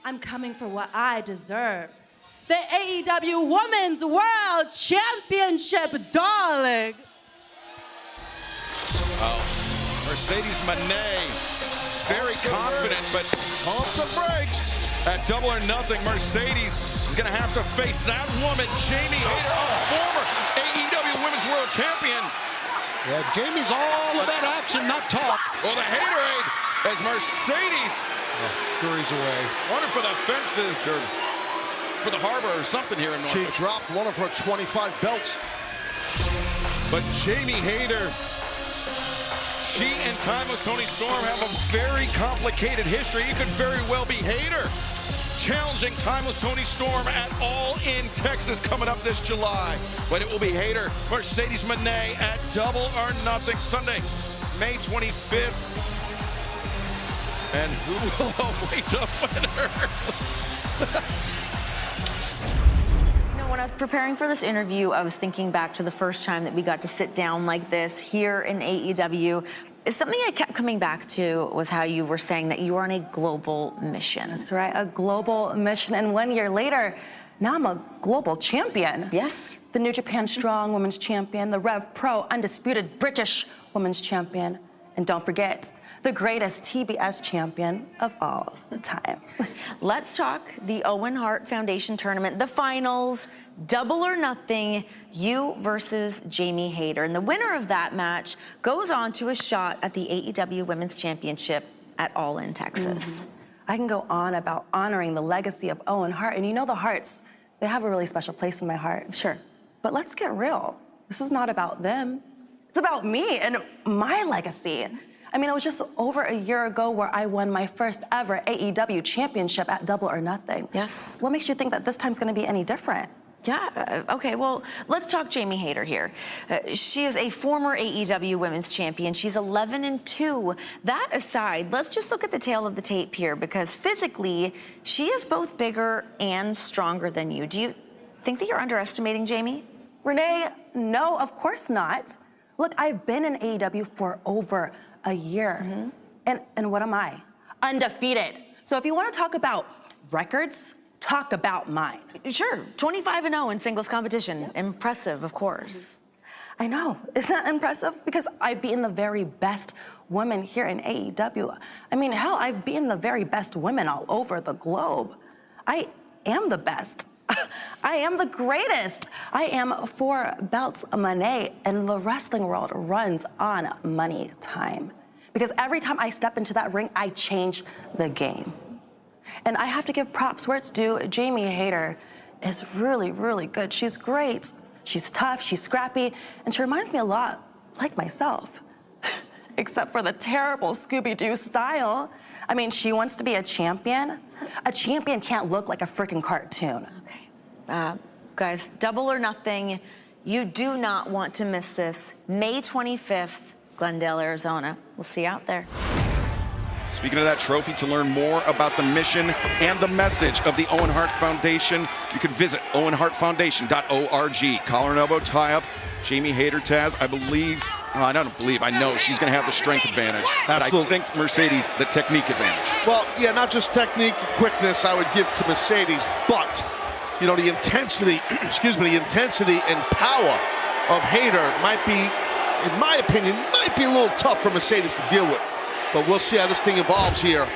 I'm coming for what I deserve. The AEW Women's World Championship, darling. Mercedes Moné, very confident, but Pump the brakes. at Double or Nothing, Mercedes is going to have to face that woman, Jamie Hayter, a former AEW Women's World Champion. Yeah, Jamie's all about action, not talk. Well, the Haterade as Mercedes Scurries away. running for the fences or for the harbor or something here in She Norfolk. dropped one of her 25 belts. But Jamie Hayter, she and Timeless Toni Storm have a very complicated history. It could very well be Hayter challenging Timeless Toni Storm at All in Texas coming up this July. But it will be Hayter, Mercedes Moné at Double or Nothing Sunday, May 25th. And who will await the winner? When I was preparing for this interview, I was thinking back to the first time that we got to sit down like this here in AEW. Something I kept coming back to was how you were saying that you were on a global mission. That's right, a global mission. And 1 year later, now I'm a global champion. Yes. The New Japan Strong Women's Champion, the Rev Pro Undisputed British Women's Champion, and don't forget, the greatest TBS champion of all time. Let's talk the Owen Hart Foundation tournament, the finals, Double or Nothing, you versus Jamie Hayter. And the winner of that match goes on to a shot at the AEW Women's Championship at All in Texas. I can go on about honoring the legacy of Owen Hart, and you know the Harts, they have a really special place in my heart. Sure. But let's get real. This is not about them. It's about me and my legacy. I mean, it was just over a year ago where I won my first ever AEW championship at Double or Nothing. Yes. What makes you think that this time's gonna be any different? Yeah, okay, well, let's talk Jamie Hayter here. She is a former AEW Women's Champion. She's 11-2. That aside, let's just look at the tail of the tape here, because physically, she is both bigger and stronger than you. Do you think that you're underestimating Jamie? Renee, no, of course not. Look, I've been in AEW for over a year. And what am I? Undefeated. So if you want to talk about records, talk about mine. Sure, 25-0 in singles competition. Impressive, of course. I know. Isn't that impressive? Because I've beaten the very best women here in AEW. I mean, hell, I've beaten the very best women all over the globe. I am the best. I am the greatest. I am 4 belts Moné, and the wrestling world runs on money time. Because every time I step into that ring, I change the game. And I have to give props where it's due. Jamie Hayter is really, really good. She's great. She's tough, she's scrappy, and she reminds me a lot like myself. Except for the terrible Scooby-Doo style. I mean, she wants to be a champion. A champion can't look like a freaking cartoon. Okay. Guys, Double or Nothing, you do not want to miss this. May 25th, Glendale, Arizona. We'll see you out there. Speaking of that trophy, to learn more about the mission and the message of the Owen Hart Foundation, you can visit owenhartfoundation.org. Collar and elbow tie-up, Jamie Hayter, Taz, I know she's going to have the strength advantage. Absolutely. But I think Mercedes, the technique advantage. Well, yeah, not just technique and quickness I would give to Mercedes, but, you know, the intensity, the intensity and power of Hayter might be, in my opinion, might be a little tough for Mercedes to deal with. But we'll see how this thing evolves here.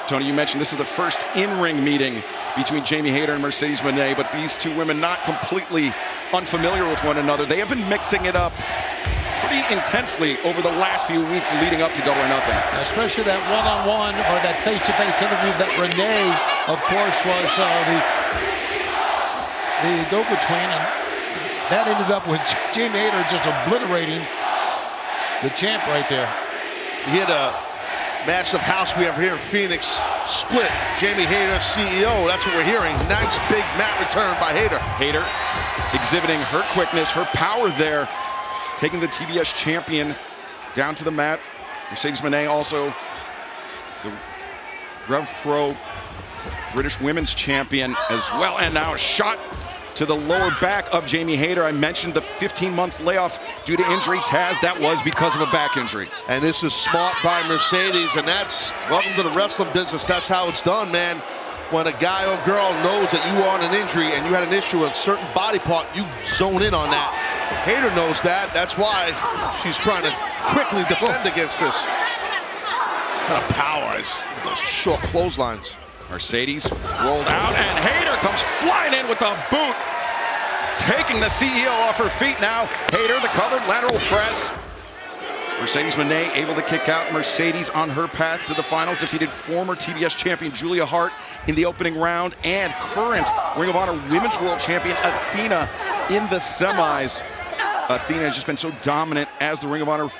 Tony, you mentioned this is the first in-ring meeting between Jamie Hayter and Mercedes Moné, but these two women not completely unfamiliar with one another. They have been mixing it up pretty intensely over the last few weeks leading up to Double or Nothing. Especially that one-on-one or that face-to-face interview that Renee, of course, was the go-between, and that ended up with Jamie Hayter just obliterating the champ right there. He had a massive house we have here in Phoenix split. Jamie Hayter, CEO, that's what we're hearing. Nice big mat return by Hayter. Hayter exhibiting her quickness, her power there, taking the TBS champion down to the mat. Mercedes Moné also the Rev Pro British Women's Champion as well. And now a shot to the lower back of Jamie Hayter. I mentioned the 15-month layoff due to injury. Taz, that was because of a back injury. And this is smart by Mercedes, and that's, welcome to the wrestling business. That's how it's done, man. When a guy or girl knows that you are on an injury and you had an issue with a certain body part, you zone in on that. Hayter knows that. That's why she's trying to quickly defend against this. What a power. It's those short clotheslines. Mercedes rolled out, and Hayter comes flying in with the boot, taking the CEO off her feet now. Hayter, the covered lateral press. Mercedes Moné able to kick out. Mercedes on her path to the finals, defeated former TBS champion Julia Hart in the opening round and current Ring of Honor Women's World Champion Athena in the semis. Athena has just been so dominant as the Ring of Honor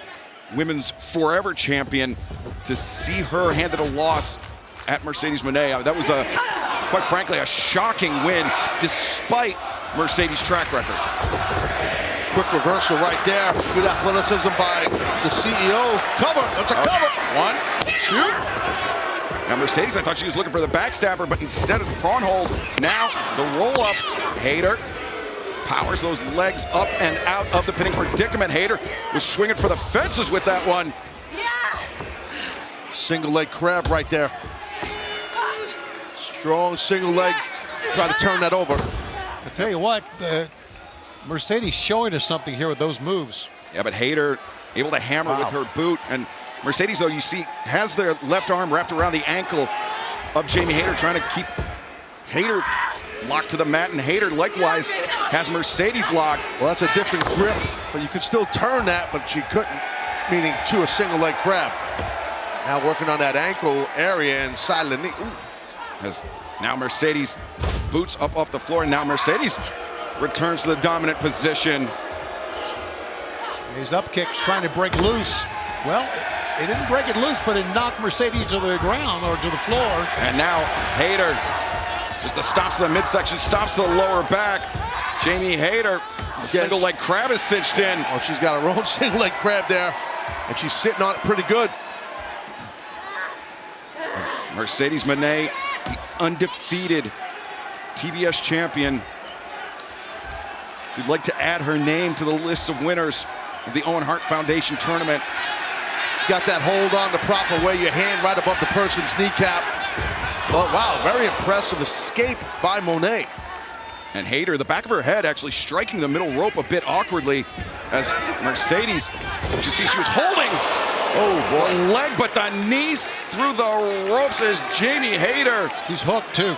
Women's Forever Champion. To see her handed a loss at Mercedes Moné, that was quite frankly a shocking win despite Mercedes' track record. Quick reversal right there. Good athleticism by the CEO. Cover, that's a cover. 1, 2. Now Mercedes, I thought she was looking for the backstabber, but instead of the prawn hold, now the roll up. Hayter powers those legs up and out of the pinning predicament. Hayter was swinging for the fences with that one. Single leg crab right there. Strong single leg. Try to turn that over. I tell you what, Mercedes showing us something here with those moves. Yeah, but Hayter able to hammer with her boot. And Mercedes, though, you see, has their left arm wrapped around the ankle of Jamie Hayter, trying to keep Hayter locked to the mat. And Hayter, likewise, has Mercedes locked. Well, that's a different grip, but you could still turn that, but she couldn't, meaning to a single leg crab. Now working on that ankle area inside of the knee. Ooh. As now Mercedes boots up off the floor, and now Mercedes returns to the dominant position. His up kick's trying to break loose. Well, it didn't break it loose, but it knocked Mercedes to the ground or to the floor. And now Hayter just the stops to the midsection, stops to the lower back. Jamie Hayter, the single leg crab is cinched in. Oh, she's got her own single leg crab there, and she's sitting on it pretty good. As Mercedes Moné, the undefeated TBS champion, she'd like to add her name to the list of winners of the Owen Hart Foundation tournament. She's got that hold on the proper way, your hand right above the person's kneecap. Oh, wow, very impressive escape by Moné. And Hayter, the back of her head actually striking the middle rope a bit awkwardly as Mercedes, you see she was holding the leg, but the knees through the ropes as Jamie Hayter. She's hooked too.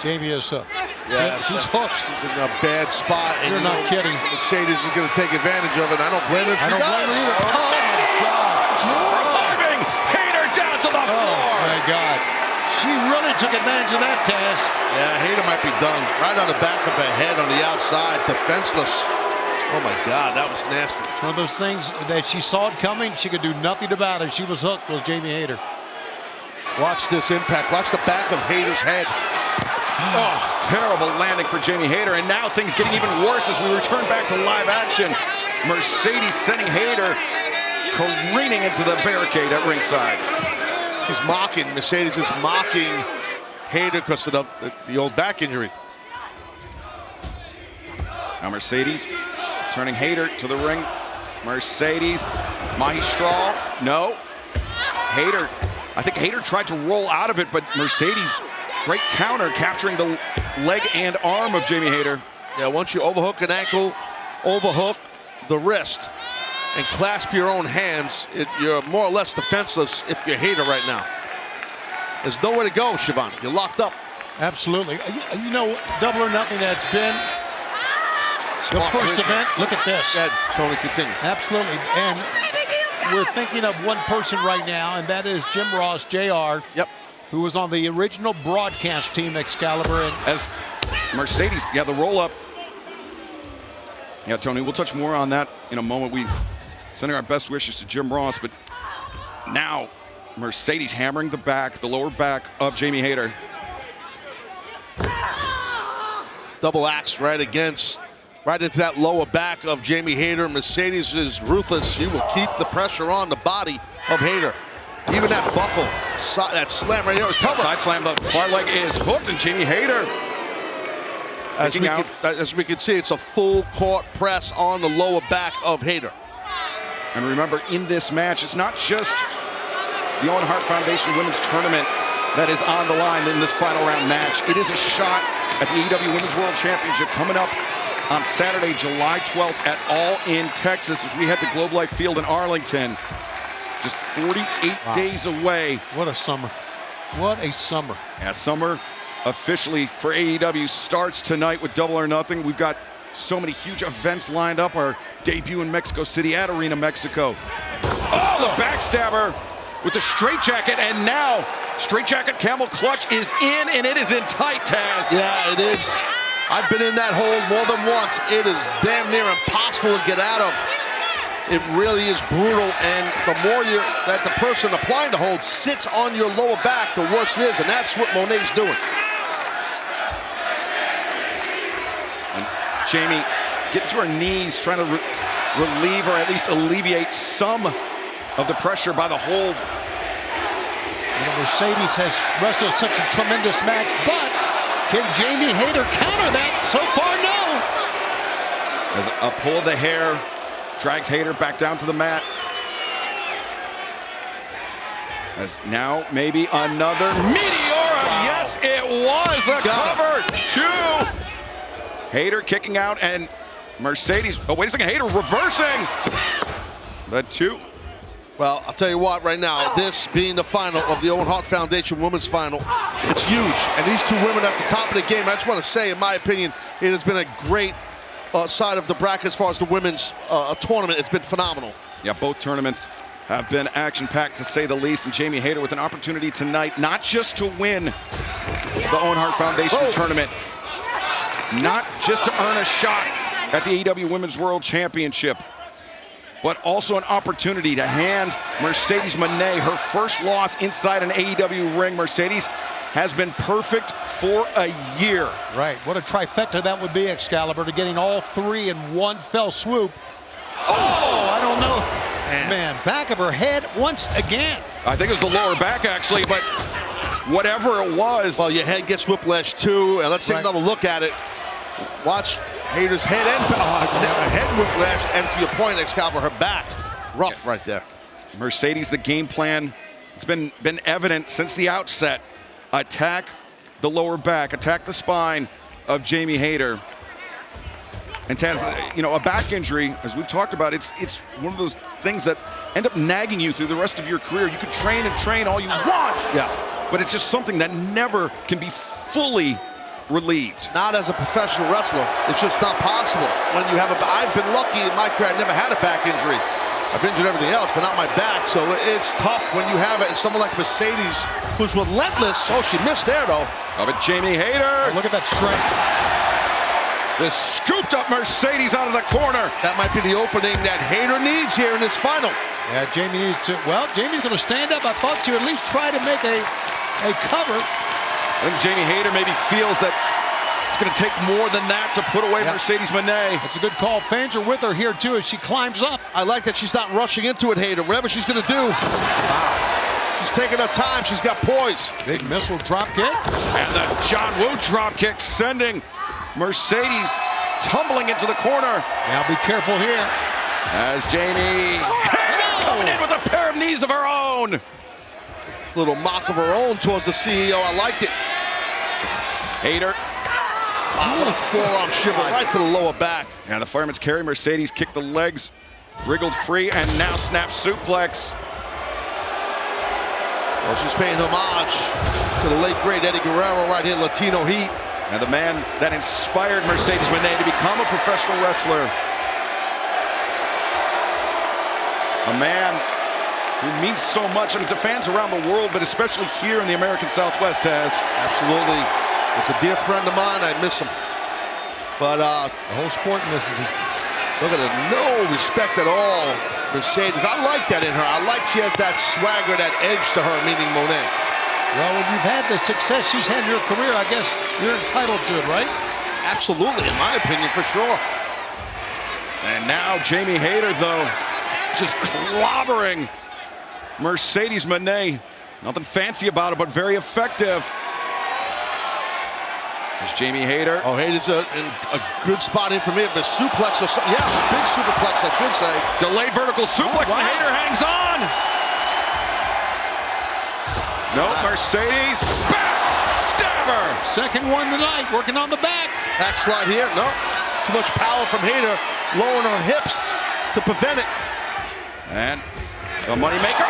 Jamie is hooked. Yeah, she's hooked. She's in a bad spot. And You're not kidding. Mercedes is going to take advantage of it. I don't blame her if she does. Oh my God. Driving Hayter down to the floor. Oh my God. She really took advantage of that, Taz. Yeah, Hayter might be done. Right on the back of her head on the outside, defenseless. Oh my God, that was nasty. It's one of those things that she saw it coming. She could do nothing about it. She was hooked, was Jamie Hayter. Watch this impact. Watch the back of Hayter's head. Oh, terrible landing for Jamie Hayter. And now things getting even worse as we return back to live action. Mercedes sending Hayter careening into the barricade at ringside. She's mocking. Mercedes is mocking Hayter because of the old back injury. Now Mercedes turning Hayter to the ring. Mercedes, Magistral, no. Hayter, I think Hayter tried to roll out of it, but Mercedes, great counter, capturing the leg and arm of Jamie Hayter. Yeah, once you overhook an ankle, overhook the wrist, and clasp your own hands, you're more or less defenseless if you're Hayter right now. There's nowhere to go, Shivani. You're locked up. Absolutely. You know, Double or Nothing, that's been the first event. Look at this. Yeah, Tony, continue. Absolutely. And we're thinking of one person right now, and that is Jim Ross, JR. Yep. Who was on the original broadcast team, Excalibur. And As Mercedes, yeah, the roll-up. Yeah, Tony, we'll touch more on that in a moment. We sending our best wishes to Jim Ross, but now Mercedes hammering the lower back of Jamie Hayter. Double axe right into that lower back of Jamie Hayter. Mercedes is ruthless. She will keep the pressure on the body of Hayter. Even that buckle, that slam right here. Side slam, the far leg is hooked, and Jamie Hayter. As we can see, it's a full court press on the lower back of Hayter. And remember, in this match, it's not just the Owen Hart Foundation Women's Tournament that is on the line in this final round match. It is a shot at the AEW Women's World Championship coming up on Saturday, July 12th at All In Texas as we head to Globe Life Field in Arlington. Just 48 days away. what a summer. What a summer. Yeah, summer officially for AEW starts tonight with Double or Nothing. We've got so many huge events lined up. Our debut in Mexico City at Arena Mexico. Oh, the backstabber with the straitjacket, and now straitjacket camel clutch is in, and it is in tight, Taz. Yeah, it is. I've been in that hold more than once. It is damn near impossible to get out of. It really is brutal, and the more that the person applying the hold sits on your lower back, the worse it is, and that's what Moné's doing. And Jamie getting to her knees, trying to relieve or at least alleviate some of the pressure by the hold. You know, Mercedes has wrestled such a tremendous match, but can Jamie Hayter counter that? So far, no. As a pull of the hair drags Hayter back down to the mat. As now maybe another Meteora. Yes, it was the cover. Two. Hayter kicking out, and Mercedes. Oh, wait a second. Hayter reversing. The two. Well, I'll tell you what, right now, this being the final of the Owen Hart Foundation Women's Final, it's huge. And these two women at the top of the game, I just want to say, in my opinion, it has been a great side of the bracket as far as the women's tournament. It's been phenomenal. Yeah, both tournaments have been action-packed, to say the least. And Jamie Hayter with an opportunity tonight, not just to win the Owen Hart Foundation tournament, not just to earn a shot at the AEW Women's World Championship, but also an opportunity to hand Mercedes Moné her first loss inside an AEW ring. Mercedes has been perfect for a year. Right, what a trifecta that would be, Excalibur, to getting all three in one fell swoop. Oh, I don't know. Man, back of her head once again. I think it was the lower back, actually, but whatever it was. Well, your head gets whiplash too, and let's take another look at it. Watch Hayter's head and head whiplash, and to your point, Excalibur, her back. Rough right there. Mercedes, the game plan, it's been evident since the outset. Attack the lower back, attack the spine of Jamie Hayter. And Taz, you know, a back injury, as we've talked about, it's one of those things that end up nagging you through the rest of your career. You could train and train all you want, but it's just something that never can be fully relieved. Not as a professional wrestler. It's just not possible. When you have I've been lucky in my career, I never had a back injury. I've injured everything else, but not my back. So it's tough when you have it. And someone like Mercedes, who's relentless. Oh, she missed there, though. Oh, but Jamie Hayter. Oh, look at that strength. The scooped up Mercedes out of the corner. That might be the opening that Hayter needs here in this final. Yeah, Jamie needs to, well, Jamie's going to stand up. I thought she would at least try to make a cover. I think Jamie Hayter maybe feels that it's going to take more than that to put away Mercedes Moné. That's a good call. Fans are with her here, too, as she climbs up. I like that she's not rushing into it, Hayter. Whatever she's going to do. Wow. She's taking her time. She's got poise. Big missile drop kick. And the John Woo drop kick sending Mercedes tumbling into the corner. Now be careful here. As Jamie Hayter coming in with a pair of knees of her own. Little mock of her own towards the CEO. I liked it. Hayter. Wow, what a forearm shiver right to the lower back. And the fireman's carry. Mercedes kicked the legs, wriggled free, and now snap suplex. Well, she's paying homage to the late, great Eddie Guerrero right here, Latino Heat. And the man that inspired Mercedes Moné to become a professional wrestler. A man who means so much, to fans around the world, but especially here in the American Southwest, Taz. Absolutely. It's a dear friend of mine. I miss him. But the whole sport misses him. look at it. No respect at all, Mercedes. I like that in her. I like she has that swagger, that edge to her, meaning Moné. Well, when you've had the success she's had in her career, I guess you're entitled to it, right? Absolutely, in my opinion, for sure. And now Jamie Hayter, though, just clobbering Mercedes Moné. Nothing fancy about it, but very effective. There's Jamie Hayter. Oh, Hayter's in a good spot in for me. The suplex or something. Yeah, big superplex, I should say. Delayed vertical suplex, wow. and Hayter hangs on. No, Mercedes, back stabber. Second one tonight, working on the back. Backslide here, no. Too much power from Hayter, lowering her hips to prevent it. And the moneymaker,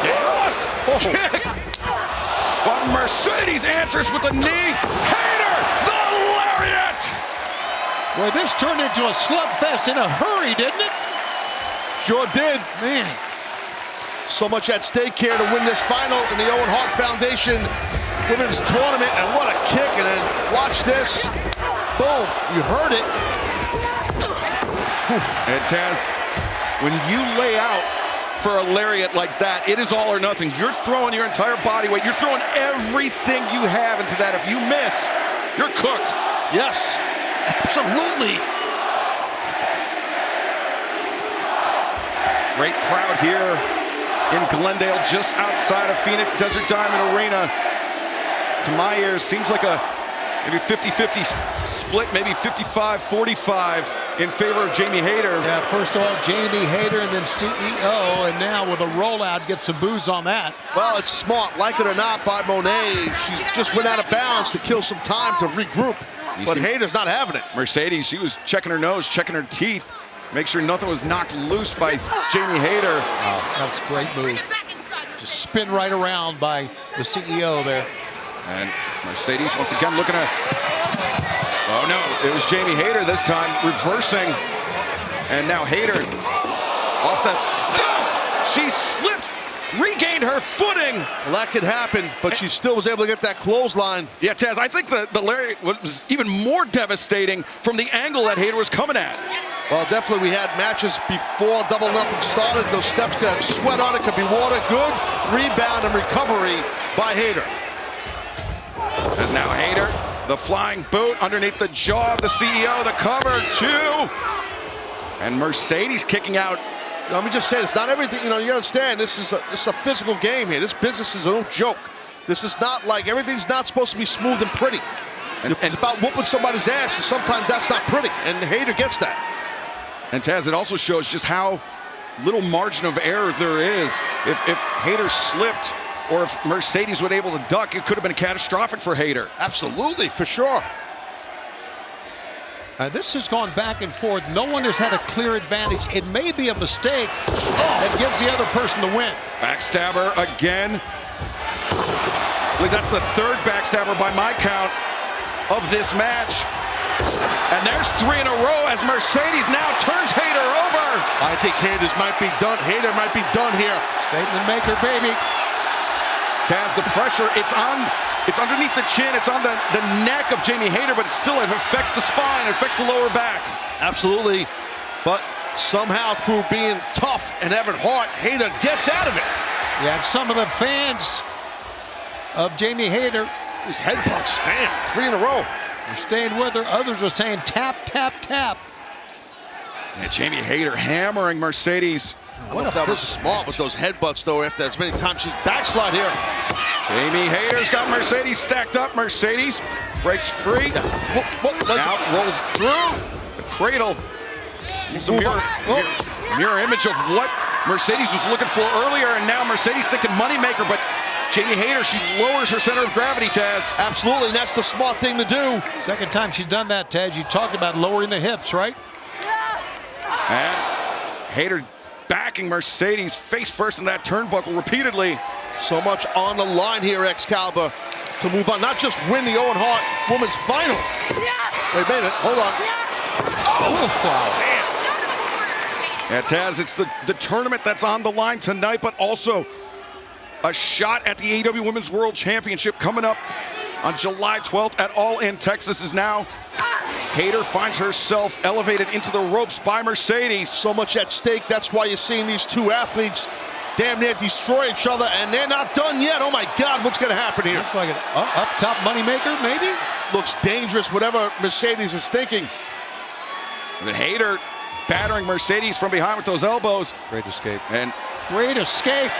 thrust, kick. But Mercedes answers with a knee. Hayter, the lariat. Boy, this turned into a slugfest in a hurry, didn't it? Sure did. Man. So much at stake here to win this final in the Owen Hart Foundation Women's Tournament. And what a kick. And then watch this. Boom. You heard it. Oof. And Taz, when you lay out for a lariat like that, it is all or nothing. You're throwing your entire body weight. You're throwing everything you have into that. If you miss, you're cooked. Yes, absolutely. Great crowd here in Glendale, just outside of Phoenix Desert Diamond Arena. To my ears, seems like a maybe 50-50 split, maybe 55-45 in favor of Jamie Hayter. Yeah, first of all, Jamie Hayter and then CEO, and now with a rollout, get some booze on that. Well, it's smart, like it or not, by Moné. She just went out of bounds to kill some time to regroup. But Hayter's not having it. Mercedes, she was checking her nose, checking her teeth, make sure nothing was knocked loose by Jamie Hayter. Wow, that's a great move. Just spin right around by the CEO there. And Mercedes once again looking at, oh no, it was Jamie Hayter this time, reversing. And now Hayter off the steps. She slipped, regained her footing. Well, that could happen, but she still was able to get that clothesline. Yeah, Taz, I think the lariat was even more devastating from the angle that Hayter was coming at. Well, definitely we had matches before Double Nothing started. Those steps could have sweat on it, could be water. Good rebound and recovery by Hayter. And now Hayter, the flying boot underneath the jaw of the CEO, the cover, two. And Mercedes kicking out. Let me just say, it's not everything, you understand, this is a physical game here. This business is no joke. This is not like, everything's not supposed to be smooth and pretty. And it's about whooping somebody's ass, and sometimes that's not pretty, and Hayter gets that. And Taz, it also shows just how little margin of error there is. If Hayter slipped, or if Mercedes was able to duck, it could have been catastrophic for Hayter. Absolutely, for sure. This has gone back and forth. No one has had a clear advantage. It may be a mistake that gives the other person the win. Backstabber again. I believe that's the third backstabber by my count of this match. And there's three in a row as Mercedes now turns Hayter over. I think Hayter might be done. Hayter might be done here. Statement maker, baby. Taz, the pressure, it's underneath the chin, it's on the neck of Jamie Hayter, but it affects the spine, it affects the lower back. Absolutely, but somehow through being tough and Evan Hart, Hayter gets out of it. Yeah, and some of the fans of Jamie Hayter, his headbutts, damn, three in a row. They're staying with her. Others are saying tap, tap, tap. Yeah, Jamie Hayter hammering Mercedes. What if that was smart with those headbutts, though, after as many times she's backslide here. Jamie Hayter's got Mercedes stacked up. Mercedes breaks free. Now rolls through the cradle. It's a mirror image of what Mercedes was looking for earlier, and now Mercedes thinking moneymaker, but Jamie Hayter, she lowers her center of gravity, Taz. Absolutely, and that's the smart thing to do. Second time she's done that, Taz. You talked about lowering the hips, right? And Hayter backing Mercedes face first in that turnbuckle repeatedly. So much on the line here, Excalibur, to move on. Not just win the Owen Hart Women's Final. Wait a minute, hold on. Oh, wow. Yeah, Taz, it's the tournament that's on the line tonight, but also a shot at the AEW Women's World Championship coming up on July 12th at All In Texas is now. Hayter finds herself elevated into the ropes by Mercedes. So much at stake. That's why you're seeing these two athletes damn near destroy each other, and they're not done yet. Oh my God, what's going to happen here? Looks like an up-top moneymaker, maybe? Looks dangerous, whatever Mercedes is thinking. And then Hayter battering Mercedes from behind with those elbows. Great escape. And Great escape.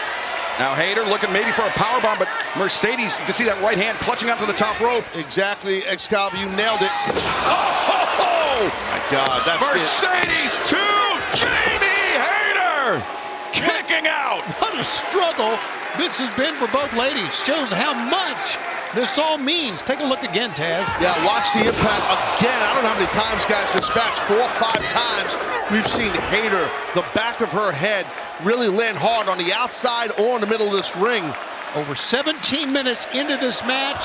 now Hayter looking maybe for a powerbomb, but Mercedes, you can see that right hand clutching onto the top rope. Exactly, Excalibur, you nailed it. Oh my God, that's Mercedes to Jamie Hayter, kicking out. What a struggle this has been for both ladies. Shows how much this all means. Take a look again, Taz. Yeah, watch the impact again. I don't know how many times, guys, this match, 4 or 5 times, we've seen Hayter, the back of her head, really land hard on the outside or in the middle of this ring. Over 17 minutes into this match,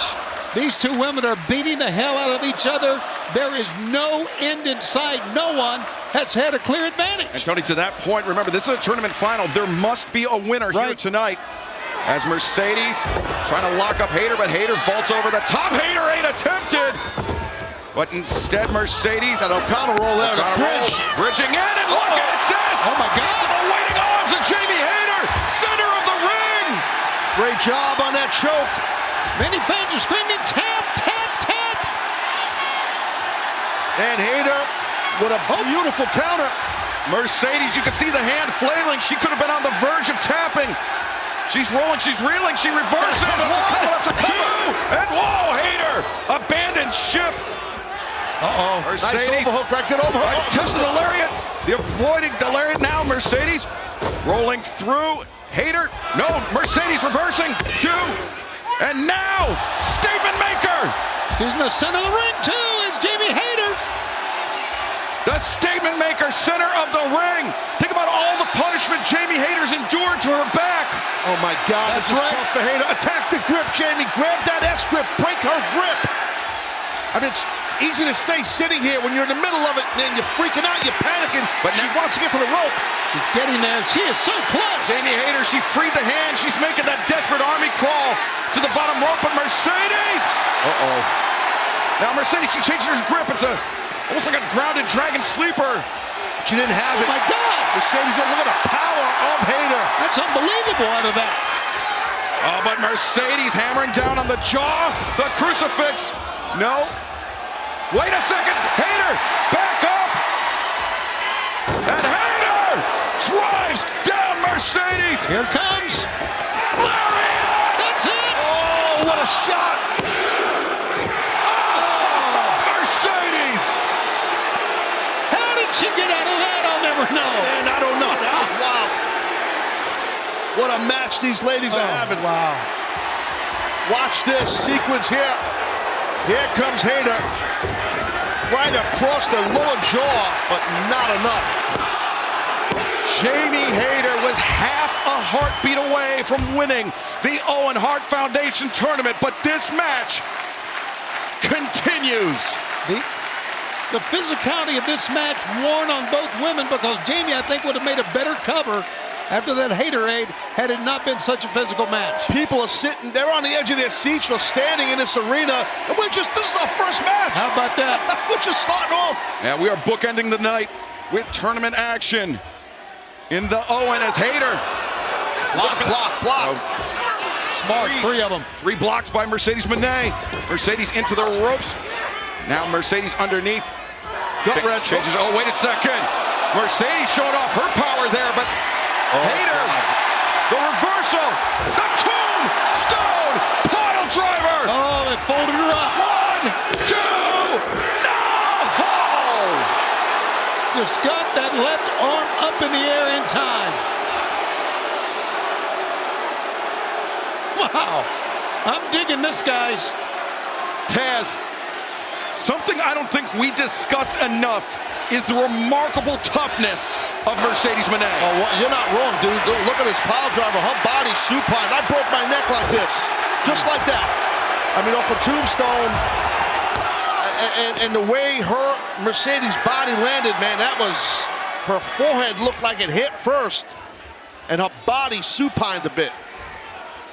these two women are beating the hell out of each other. There is no end in sight. No one has had a clear advantage. And Tony, to that point, remember, this is a tournament final. There must be a winner here tonight. As Mercedes trying to lock up Hayter, but Hayter vaults over the top. Hayter ain't attempted. But instead, Mercedes. Got O'Connell roll there, the bridge. Bridging in, and look at this. Oh my God. Into the waiting arms of Jamie Hayter, center of the ring. Great job on that choke. Many fans are screaming, tap, tap, tap. And Hayter with a beautiful counter. Mercedes, you can see the hand flailing. She could have been on the verge of tapping. She's rolling, she's reeling, she reverses. One, two, and whoa, Hayter, abandoned ship. Uh-oh. Mercedes. Nice overhook, right, good overhook. Right, touch the lariat. The avoiding the lariat now, Mercedes. Rolling through. Hayter, no, Mercedes reversing. 2, and now, statement maker. She's in the center of the ring, too. It's Jamie Hayter. The statement maker, center of the ring. Think about all the punishment Jamie Hayter's endured to her back. Oh my God, this is tough for Hayter. Attack the grip, Jamie. Grab that S grip. Break her grip. I mean, it's easy to say sitting here when you're in the middle of it and you're freaking out, you're panicking, but she wants to get to the rope. She's getting there. She is so close. Jamie Hayter, she freed the hand. She's making that desperate army crawl to the bottom rope, but Mercedes. Uh-oh. Now Mercedes, she changes her grip. It's almost like a grounded dragon sleeper. She didn't have it. Oh my God. Mercedes, look at the power of Hayter. That's unbelievable out of that. Oh, but Mercedes hammering down on the jaw, the crucifix. No. Wait a second. Hayter, back up. And Hayter drives down Mercedes. Here it comes. Lariat. That's it. Oh, what a shot. Oh, Mercedes. How did she get out of that? I'll never know. Man, I don't know. Wow. What a match these ladies are having. Wow. Watch this sequence here. Here comes Hayter. Right across the lower jaw, but not enough. Jamie Hayter was half a heartbeat away from winning the Owen Hart Foundation tournament, but this match continues. The physicality of this match worn on both women, because Jamie, I think, would have made a better cover after that Haterade had it not been such a physical match. People are sitting, they're on the edge of their seats or standing in this arena, and this is our first match. How about that? We're just starting off. Yeah, we are bookending the night with tournament action in the Owen as Hayter. Block. Smart, 3 of them. 3 blocks by Mercedes Moné. Mercedes into the ropes. Now Mercedes underneath. Gut wrench. Changes. Oh, wait a second. Mercedes showing off her power there, but Hayter, the reversal, the tombstone pile driver. Oh, they folded her up. 1, 2, no! Just got that left arm up in the air in time. Wow. I'm digging this, guys. Taz, something I don't think we discuss enough is the remarkable toughness of Mercedes Moné. Oh, you're not wrong, dude. Look at this pile driver. Her body supine. I broke my neck like this. Just like that. I mean, off a tombstone. And the way her Mercedes body landed, man, that was, her forehead looked like it hit first. And her body supined a bit.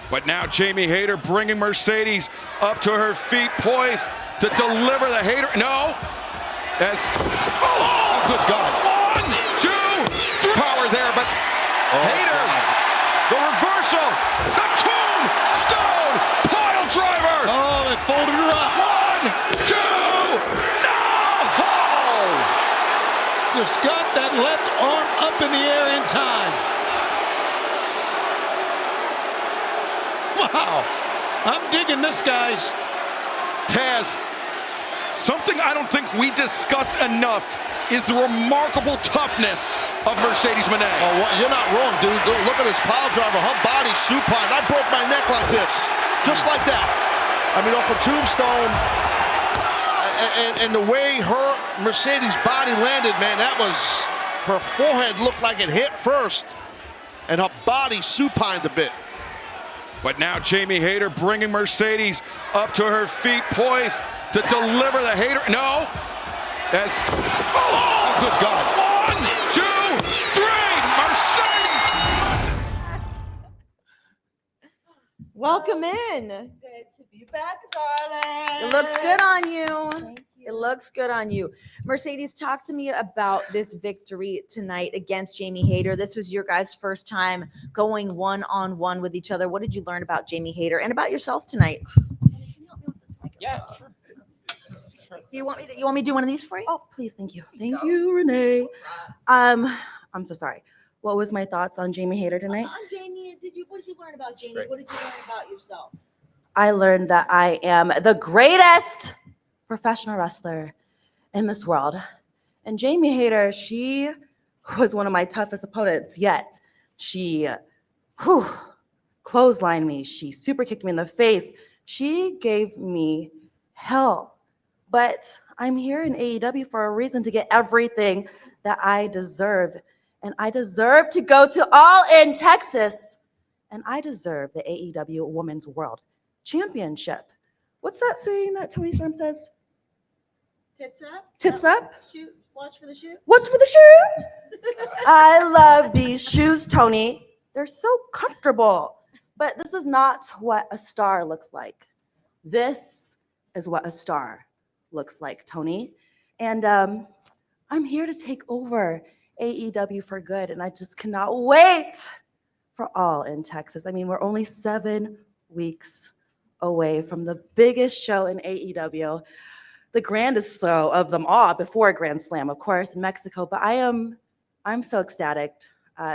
But now Jamie Hayter bringing Mercedes up to her feet, poised to deliver the Hayter. No. As, oh, good God. 1, 2, 3. Power there, but Hayter, the reversal, the tombstone pile driver. Oh, they folded her up. 1, 2, no! Just got that left arm up in the air in time. Wow. I'm digging this, guys. Taz, something I don't think we discuss enough is the remarkable toughness of Mercedes Moné. Oh, you're not wrong, dude. Look at this pile driver. Her body supine. I broke my neck like this. Just like that. I mean, off a tombstone. And the way her Mercedes body landed, man, that was, her forehead looked like it hit first. And her body supined a bit. But now Jamie Hayter bringing Mercedes up to her feet, poised to deliver the Hayter. No. As, oh, good God. 1, 2, 3. Mercedes. Welcome in. Good to be back, darling. It looks good on you. It looks good on you. Mercedes, talk to me about this victory tonight against Jamie Hayter. This was your guys' first time going one-on-one with each other. What did you learn about Jamie Hayter and about yourself tonight? Can you help me with this mic? Yeah, sure. Do you want me to do one of these for you? Oh, please, thank you. Thank you, Renee. I'm so sorry. What was my thoughts on Jamie Hayter tonight? On Jamie, what did you learn about Jamie? What did you learn about yourself? I learned that I am the greatest professional wrestler in this world. And Jamie Hayter, she was one of my toughest opponents yet. She clotheslined me. She super kicked me in the face. She gave me hell. But I'm here in AEW for a reason, to get everything that I deserve. And I deserve to go to All In Texas. And I deserve the AEW Women's World Championship. What's that saying that Toni Storm says? Tits up. Tits up. Shoot. Watch for the shoe. What's for the shoe? I love these shoes, Toni. They're so comfortable. But this is not what a star looks like. This is what a star looks like, Toni. And I'm here to take over AEW for good. And I just cannot wait for All In Texas. I mean, we're only 7 weeks away from the biggest show in AEW, the grandest show of them all, before Grand Slam, of course, in Mexico. But I'm so ecstatic.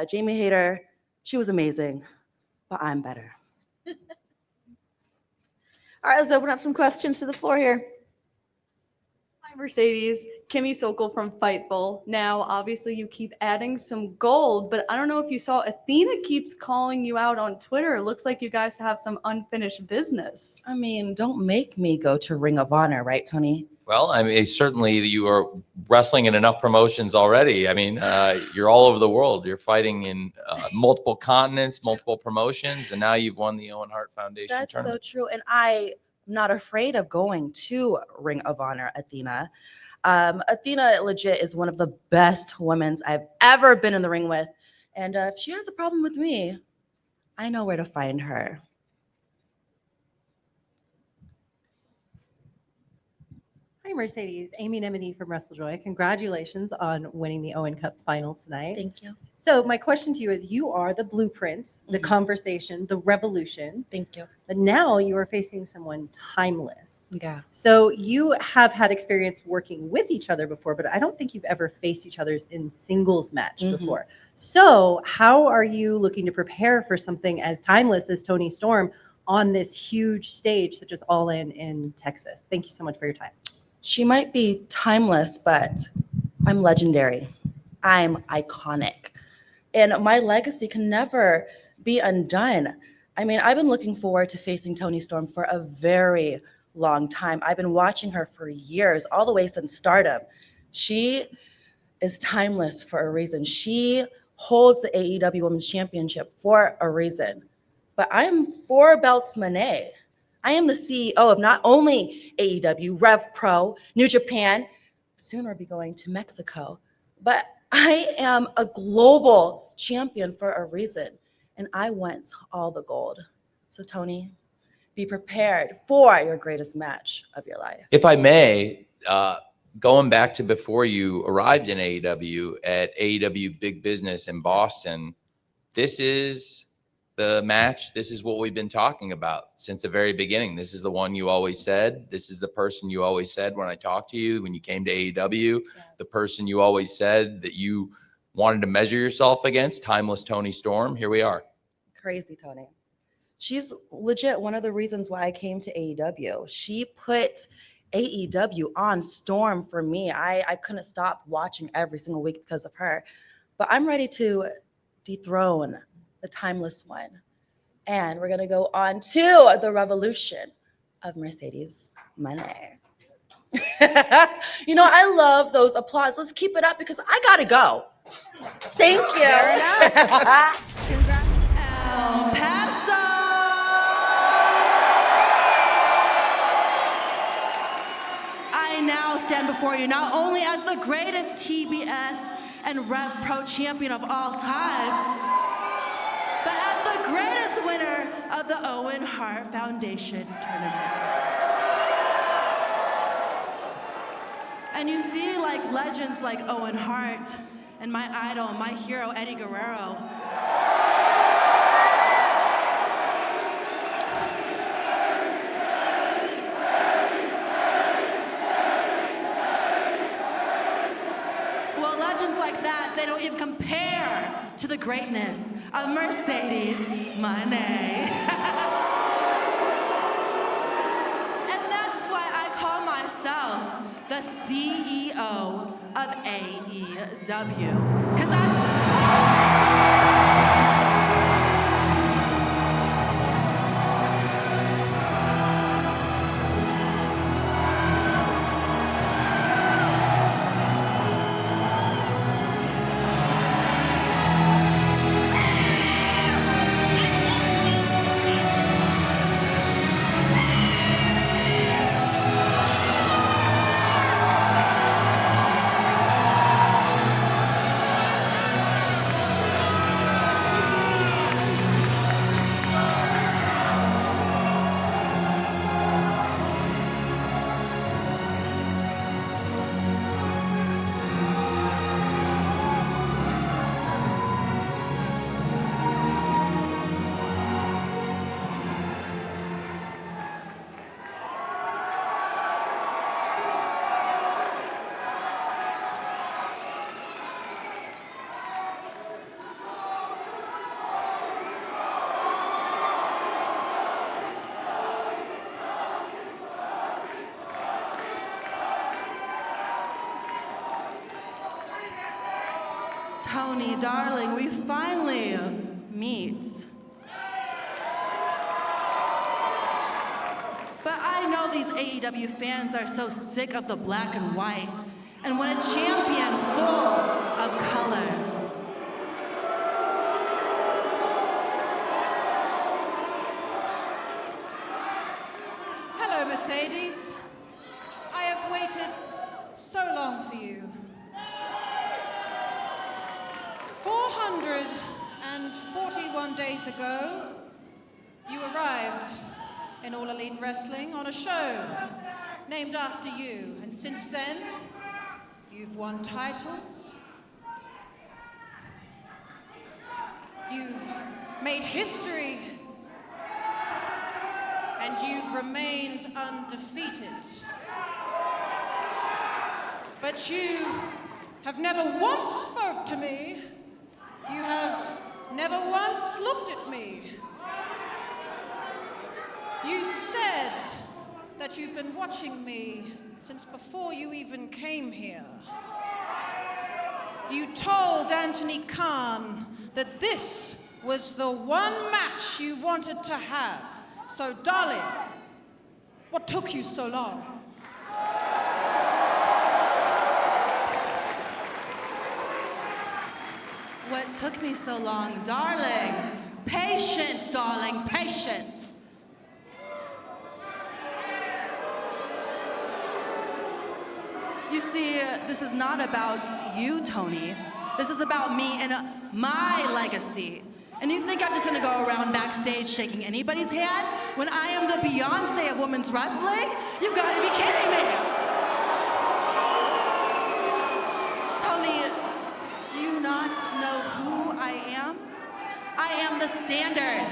Jamie Hayter, she was amazing, but I'm better. All right, let's open up some questions to the floor here. Hi, Mercedes. Kimmy Sokol from Fightful. Now, obviously, you keep adding some gold, but I don't know if you saw Athena keeps calling you out on Twitter. It looks like you guys have some unfinished business. I mean, don't make me go to Ring of Honor, right, Toni? Well, I mean, certainly you are wrestling in enough promotions already. I mean, you're all over the world. You're fighting in multiple continents, multiple promotions, and now you've won the Owen Hart Foundation That's tournament. so true. And I'm not afraid of going to Ring of Honor, Athena. Athena legit is one of the best women's I've ever been in the ring with. And if she has a problem with me, I know where to find her. Hi, Mercedes. Amy Nemedy from WrestleJoy. Congratulations on winning the Owen Cup Finals tonight. Thank you. So my question to you is, you are the blueprint, the conversation, the revolution. Thank you. But now you are facing someone timeless. Yeah. So you have had experience working with each other before, but I don't think you've ever faced each other's in singles match before. So how are you looking to prepare for something as timeless as Toni Storm on this huge stage, such as All In Texas? Thank you so much for your time. She might be timeless, but I'm legendary. I'm iconic. And my legacy can never be undone. I mean, I've been looking forward to facing Toni Storm for a very long time. I've been watching her for years, all the way since Stardom. She is timeless for a reason. She holds the AEW Women's Championship for a reason. But I'm 4 belts Moné. I am the CEO of not only AEW, Rev Pro, New Japan, soon I'll be going to Mexico, but I am a global champion for a reason, and I want all the gold. So Tony, be prepared for your greatest match of your life. If I may, going back to before you arrived in AEW at AEW Big Business in Boston, this is the match. This is what we've been talking about since the very beginning. This is the one you always said. This is the person you always said when I talked to you, when you came to AEW, the person you always said that you wanted to measure yourself against, Timeless Toni Storm. Here we are. Crazy Toni. She's legit one of the reasons why I came to AEW. She put AEW on Storm for me. I couldn't stop watching every single week because of her. But I'm ready to dethrone the Timeless One. And we're going to go on to the revolution of Mercedes Moné. You know, I love those applause. Let's keep it up because I got to go. Thank you. El Paso. I now stand before you not only as the greatest TBS and Rev Pro champion of all time, but as the greatest winner of the Owen Hart Foundation tournament. And you see like legends like Owen Hart and my idol, my hero, Eddie Guerrero. Well, legends like that, they don't even compare to the greatness of Mercedes Moné. And that's why I call myself the CEO of AEW. Because Tony, darling, we finally meet. But I know these AEW fans are so sick of the black and white and want a champion full of color. Hello, Mercedes. I have waited so long for you. 441 days ago, you arrived in All Elite Wrestling on a show named after you. And since then, you've won titles. You've made history. And you've remained undefeated. But you have never once spoke to me. You have never once looked at me. You said that you've been watching me since before you even came here. You told Anthony Khan that this was the one match you wanted to have. So, darling, what took you so long? What took me so long, darling? Patience, darling, patience. You see, this is not about you, Toni. This is about me and my legacy. And you think I'm just gonna go around backstage shaking anybody's hand when I am the Beyonce of women's wrestling? You gotta be kidding me! Toni, do you not know who I am? I am the standard.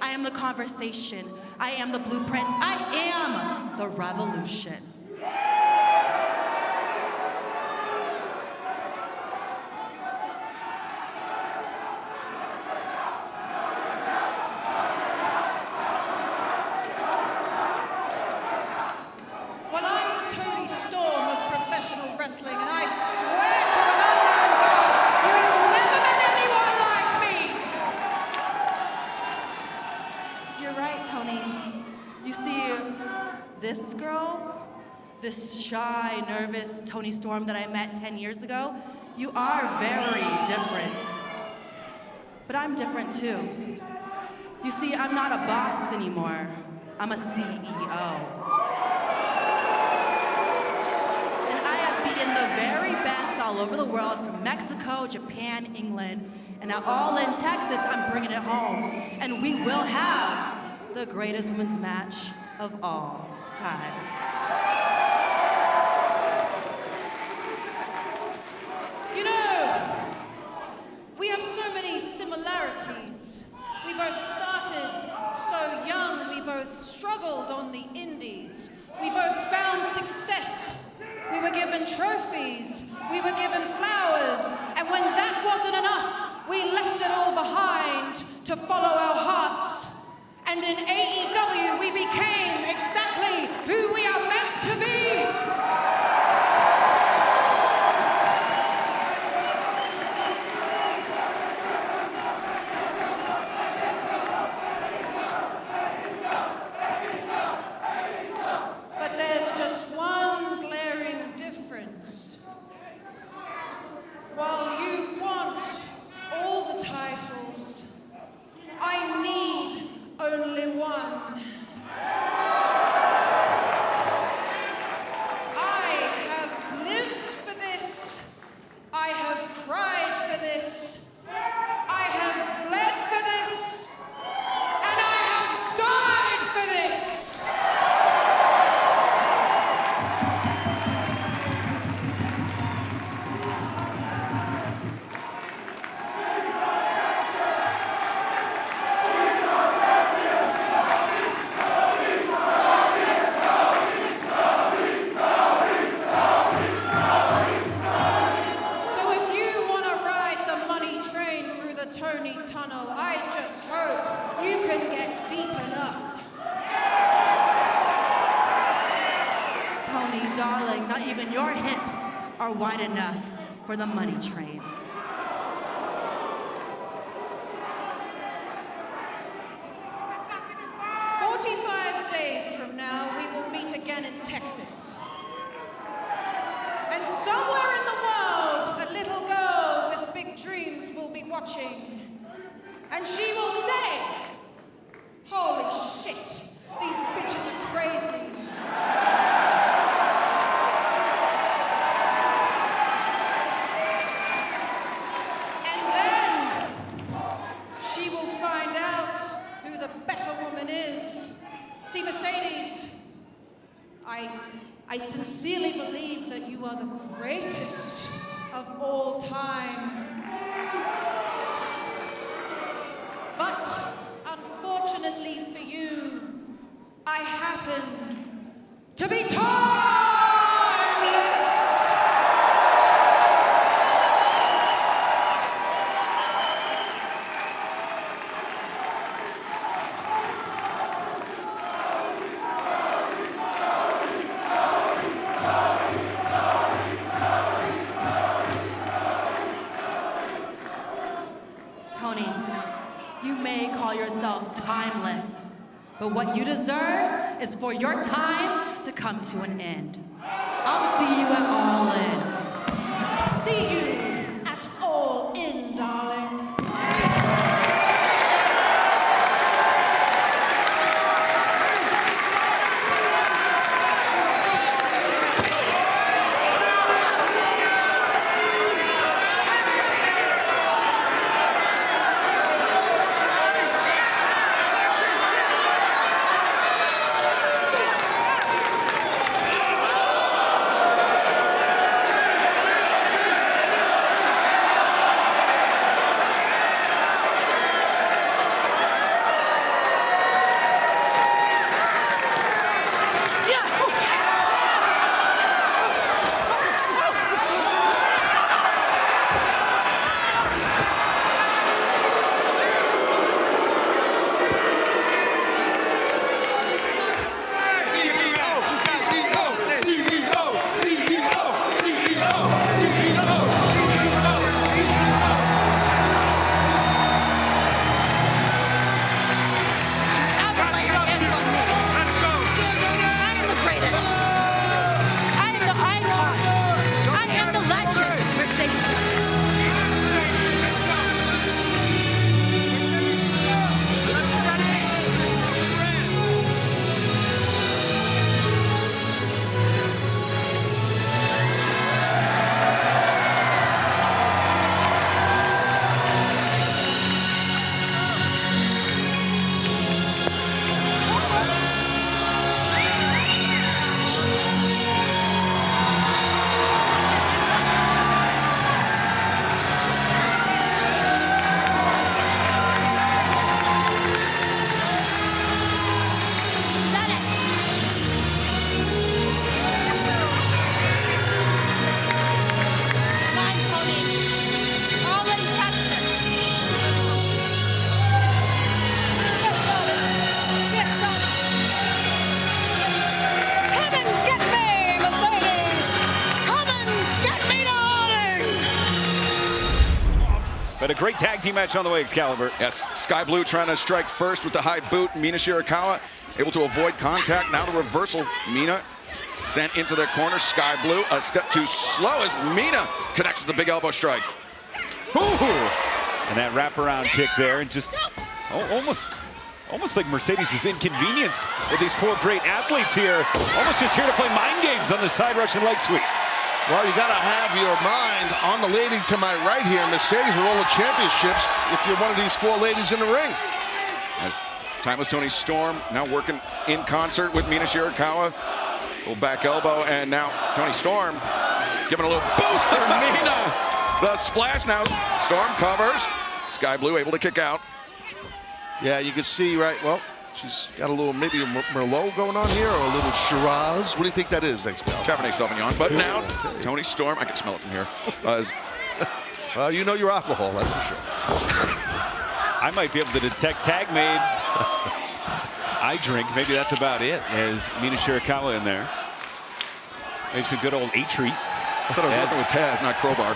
I am the conversation. I am the blueprint. I am the revolution. Well, I'm the Toni Storm of professional wrestling, and I swear to an unknown God, you have never met anyone like me! You're right, Toni. You see, this girl, this shy, nervous Toni Storm that I met 10 years ago, you are very different. But I'm different too. You see, I'm not a boss anymore. I'm a CEO. And the very best all over the world, from Mexico, Japan, England, and now all in Texas, I'm bringing it home. And we will have the greatest women's match of all time. You know, we have so many similarities. We both started so young, we both struggled on the indies. We both found success. We were given trophies, we were given flowers, and when that wasn't enough, we left it all behind to follow our hearts. And in AEW, we became exactly who we are meant to be. But there's just one glaring difference. While you want all the titles, I need only one. I have lived for this. I have cried for this. I have bled for this. And I have died for this. So if you want to ride the money train through the Toni Tunnel, I just hope you can get deep enough. Toni, darling, not even your hips are wide enough for the money train. Days from now, we will meet again in Texas. And somewhere in the world, a little girl with big dreams will be watching. And she will say, holy shit, these bitches are crazy. And then she will find out who the better woman is. See, Mercedes, I sincerely believe that you are the greatest of all time. But unfortunately for you, I happen to be timeless. Toni, you may call yourself timeless, but what you deserve is for your time to come to an end. I'll see you at All In. See you at All In, darling. But a great tag team match on the way, Excalibur. Yes, Sky Blue trying to strike first with the high boot. Mina Shirakawa able to avoid contact. Now the reversal. Mina sent into the corner. Sky Blue a step too slow as Mina connects with the big elbow strike. Ooh. And that wraparound kick there, and just almost like Mercedes is inconvenienced with these four great athletes here. Almost just here to play mind games on the side Russian leg sweep. Well, you got to have your mind on the lady to my right here. Mercedes will roll the championships if you're one of these four ladies in the ring. As Timeless Toni Storm now working in concert with Mina Shirakawa. Little back elbow, and now Toni Storm giving a little boost for Mina. The splash now. Storm covers. Sky Blue able to kick out. Yeah, you can see, right, well, she's got a little, maybe a Merlot going on here, or a little Shiraz. What do you think that is, Excalibur? Cabernet Sauvignon. But now, Toni Storm, I can smell it from here. Well, you know your alcohol, that's for sure. I might be able to detect tag made. I drink, maybe that's about it, as Mina Shirakawa in there. Maybe some good old A-treat. I thought I was working with Taz, not Crowbar.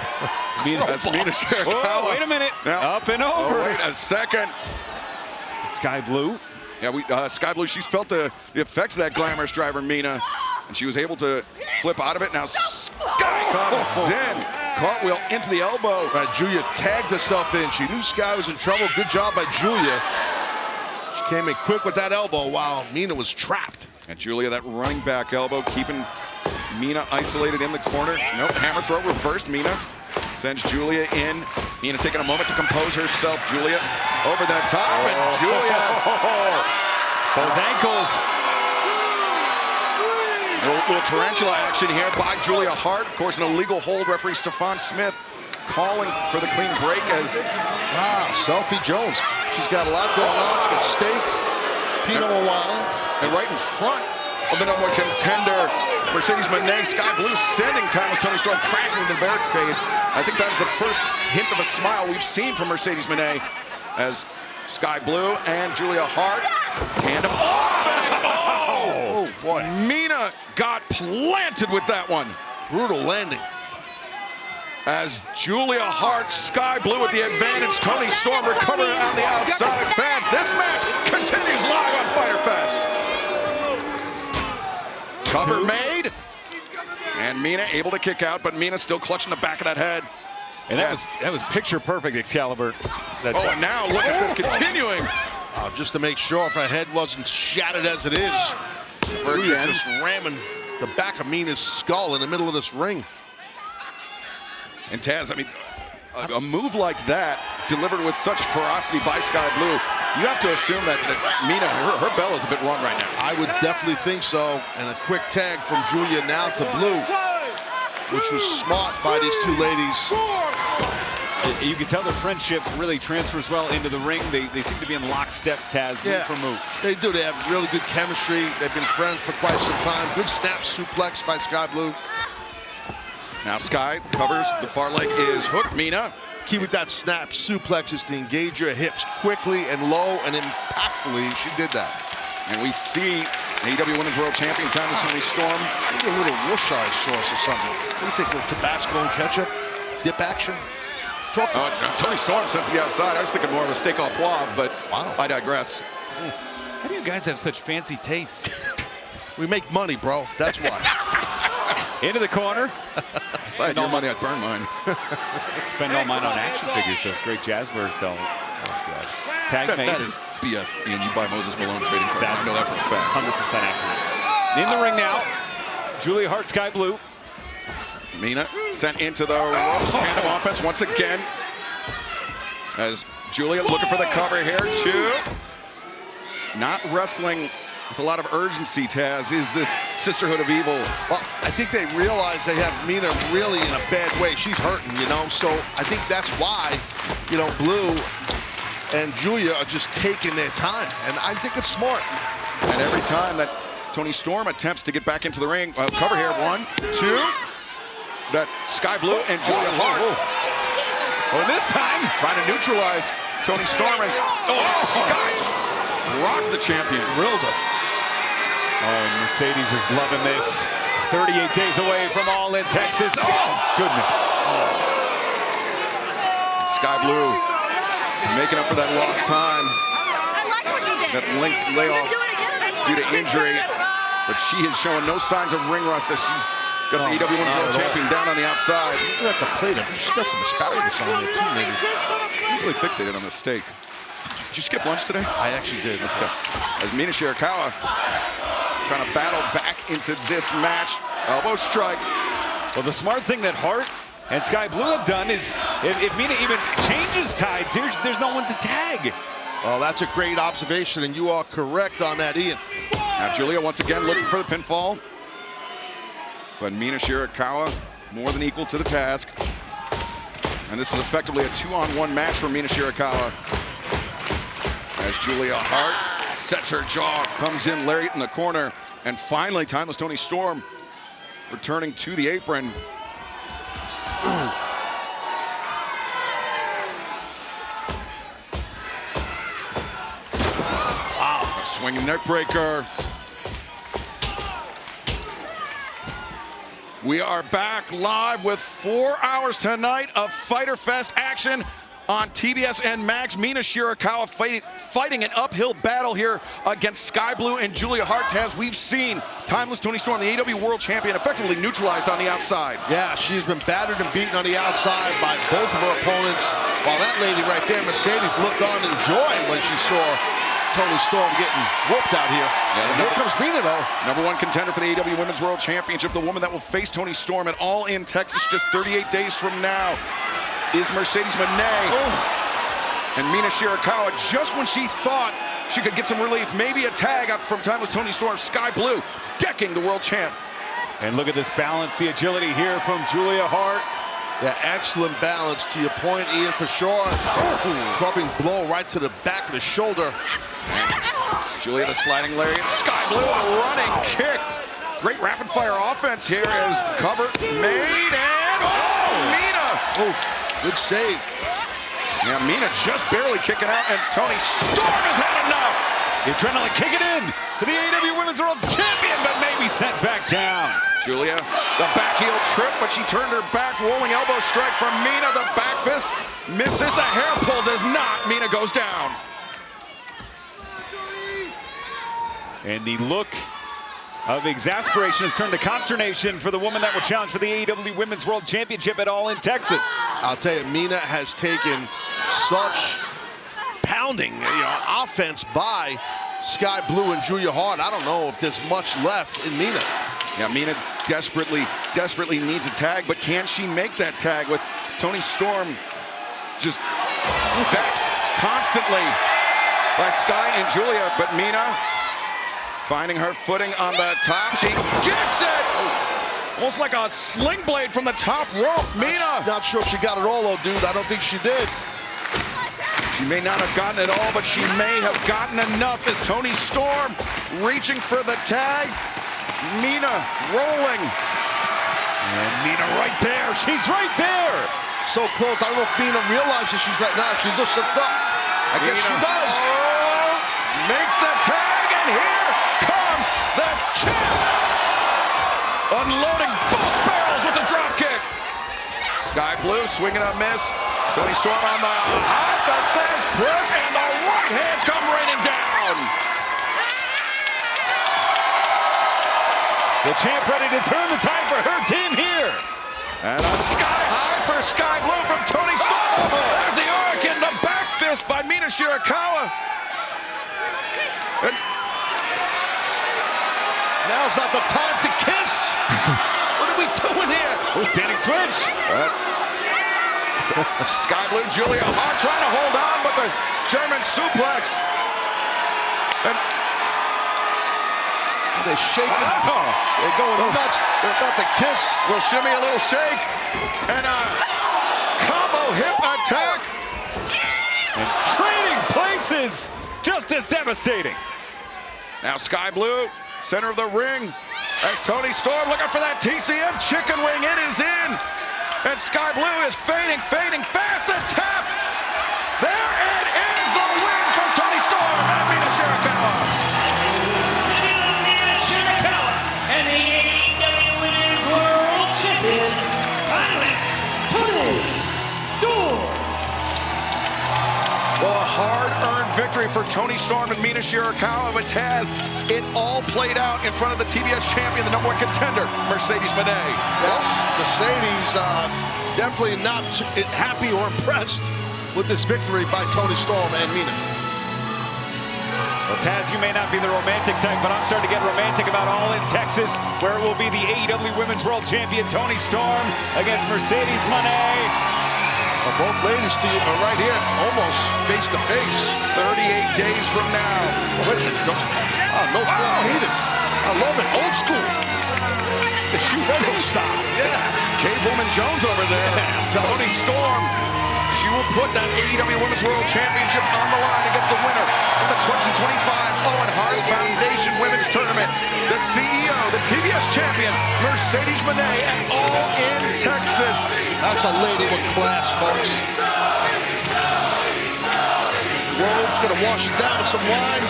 That's Mina Shirakawa. Oh, wait a minute. Now, up and over. Oh, wait a second. Sky Blue. Yeah, Sky Blue, she's felt the effects of that glamorous driver, Mina, and she was able to flip out of it. Now Sky comes in. Cartwheel into the elbow. Right, Julia tagged herself in. She knew Sky was in trouble. Good job by Julia. She came in quick with that elbow while Mina was trapped. And Julia, that running back elbow, keeping Mina isolated in the corner. Nope, hammer throw reversed. Mina sends Julia in. Mina taking a moment to compose herself. Julia over the top, and Julia. Both ankles. A little tarantula action here by Julia Hart. Of course, an illegal hold. Referee Stephon Smith calling for the clean break as, wow, Selfie Jones. She's got a lot going on. She's got steak, Pinot Noir. And right in front of the number one contender, Mercedes Moné, Sky Blue sending Timeless Toni Storm crashing into the barricade. I think that's the first hint of a smile we've seen from Mercedes Moné as Sky Blue and Julia Hart tandem offense. Oh boy. Mina got planted with that one. Brutal landing. As Julia Hart, Sky Blue with the advantage. Toni Storm recovering on the outside. Fans, this match continues live on Fyter Fest. Cover made. And Mina able to kick out, but Mina still clutching the back of that head. And that was picture perfect, Excalibur. And now look at this continuing. Just to make sure if her head wasn't shattered as it is. Julia just ramming the back of Mina's skull in the middle of this ring. And Taz, I mean, a move like that delivered with such ferocity by Sky Blue, you have to assume that Mina, her bell is a bit run right now. I would definitely think so. And a quick tag from Julia now to Blue, which was smart by these two ladies. You can tell their friendship really transfers well into the ring. They seem to be in lockstep, Taz, move for move. They do. They have really good chemistry. They've been friends for quite some time. Good snap suplex by Sky Blue. Now Sky covers, the far leg is hooked. Mina. Key with that snap suplex is to engage your hips quickly and low and impactfully. She did that. And we see AEW Women's World Champion Timeless Toni Storm. Maybe a little Worcestershire sauce or something. What do you think, a little Tabasco and ketchup? Dip action? Toni Storm sent to the outside. I was thinking more of a steak au poivre, but I digress. How do you guys have such fancy tastes? We make money, bro. That's why. Into the corner. If I had your money, I'd burn mine. Spend all mine on action figures, those great Jazzbears dolls. Tag made. That is BS. Ian, you buy Moses Malone trading cards. I know that for a fact. 100% accurate. In the ring now, Julia Hart, Sky Blue. Mina sent into the ropes. Tandem offense once again. As Julia looking for the cover here too. Not wrestling with a lot of urgency, Taz, is this Sisterhood of Evil. Well, I think they realize they have Mina really in a bad way. She's hurting, you know, so I think that's why, you know, Blue and Julia are just taking their time, and I think it's smart. And every time that Toni Storm attempts to get back into the ring, cover here, 1, 2, that Sky Blue and Julia Hart. And this time, trying to neutralize Toni Storm as, Sky just rocked the champion. Drilled her. Mercedes is loving this. 38 days away from All in Texas. Oh, goodness. Sky Blue making up for that lost time. That length layoff due to injury. But she is showing no signs of ring rust as she's got the AEW Women's World Champion down on the outside. Look at the plate. She's got some asparagus on there too, maybe. I'm really fixated on this steak. Did you skip lunch today? I actually did. Okay. As Mina Shirakawa trying to battle back into this match. Elbow strike. Well, the smart thing that Hart and Sky Blue have done is if Mina even changes tides here, there's no one to tag. Oh, that's a great observation, and you are correct on that, Ian. Now Julia once again looking for the pinfall. But Mina Shirakawa more than equal to the task. And this is effectively a 2-on-1 match for Mina Shirakawa. As Julia Hart sets her jaw, comes in lariat in the corner, and finally Timeless Toni Storm returning to the apron. Wow, a swinging neck breaker. We are back live with 4 hours tonight of Fighter Fest action on TBS and Max. Mina Shirakawa fighting an uphill battle here against Sky Blue and Julia Hart. As we've seen Timeless Toni Storm, the AEW World Champion, effectively neutralized on the outside. Yeah, she's been battered and beaten on the outside by both of her opponents. While that lady right there, Mercedes, looked on enjoying when she saw Toni Storm getting whooped out here. Yeah, and here comes Mina, though. #1 contender for the AEW Women's World Championship, the woman that will face Toni Storm at All In Texas just 38 days from now, is Mercedes Moné. And Mina Shirakawa, just when she thought she could get some relief, maybe a tag up from Timeless Toni Storm, Sky Blue decking the world champ. And look at this balance, the agility here from Julia Hart. Yeah, excellent balance to your point, Ian, for sure. Clubbing blow right to the back of the shoulder. Julia the sliding lariat. Sky Blue a running kick. Great rapid fire offense here as cover made and Mina. Oh, good save. Yeah, Mina just barely kicking out and Toni Storm has had enough. The adrenaline kicking in for the AEW Women's World Champion, but maybe sent back down. Julia, the back heel trip, but she turned her back. Rolling elbow strike from Mina. The back fist misses. The hair pull does not. Mina goes down. And the look of exasperation has turned to consternation for the woman that will challenge for the AEW Women's World Championship at All In Texas. I'll tell you, Mina has taken such pounding, offense by Sky Blue and Julia Hart. I don't know if there's much left in Mina. Yeah, Mina desperately needs a tag, but can she make that tag with Toni Storm just vexed constantly by Sky and Julia? But Mina finding her footing on the top. She gets it! Almost like a sling blade from the top rope. Mina! Not sure she got it all, though, dude. I don't think she did. She may not have gotten it all, but she may have gotten enough as Toni Storm reaching for the tag. Mina rolling. And Mina right there. She's right there. So close. I don't know if Mina realizes she's right now. She just looked up. I guess she does. Makes the tag, and here comes the champ. Unloading both barrels with the drop kick. Sky Blue swinging a miss. Toni Storm on the hop, the fast press, and the right hands come raining down. The champ ready to turn the tide for her team here. And a sky high for Sky Blue from Toni Storm. There's the arc and the back fist by Mina Shirakawa. And now's not the time to kiss. What are we doing here? Oh, standing switch. Sky Blue, Julia Hart trying to hold on, but the German suplex. And they're shaking. Wow. They're going nuts. They're about to kiss. Little shimmy, a little shake. And a combo hip attack. And trading places. Just as devastating. Now Sky Blue, center of the ring. As Toni Storm looking for that TCM chicken wing. It is in. And Sky Blue is fading fast. The tap. There it is, the win for Toni Storm and Mina Shirakawa. Mina Shirakawa and the AEW Women's World Champion, Timeless Toni Storm. Well, a hard-earned victory for Toni Storm and Mina Shirakawa, but Taz, it all played out in front of the TBS champion, the #1 contender, Mercedes Moné. Yes, Mercedes definitely not happy or impressed with this victory by Toni Storm and Mina. Well, Taz, you may not be the romantic type, but I'm starting to get romantic about All In Texas, where it will be the AEW Women's World Champion Toni Storm against Mercedes Moné. Well, both ladies are right here, almost face to face. 38 days from now. No flip needed. I love it. Old school. The shoot style. Yeah. Cavewoman Jones over there. Toni Storm. She will put that AEW Women's World Championship on the line against the winner of the 2025 Owen Hart Foundation Women's Tournament. The CEO, the TBS champion, Mercedes Moné, at All In Texas. That's a lady with class, folks. Globe's gonna wash it down with some wine.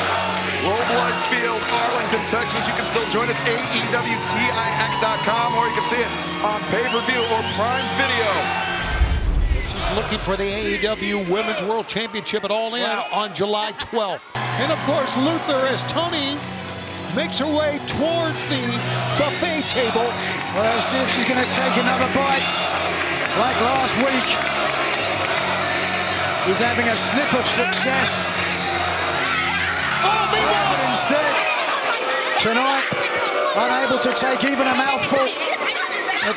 Globe Life Field, Arlington, Texas. You can still join us, AEWTIX.com, or you can see it on pay-per-view or Prime Video. Looking for the AEW Women's World Championship at All In on July 12th. And of course, Luther, as Toni makes her way towards the buffet table. Well, let's see if she's going to take another bite. Like last week, was having a sniff of success. Oh, but instead, tonight, unable to take even a mouthful.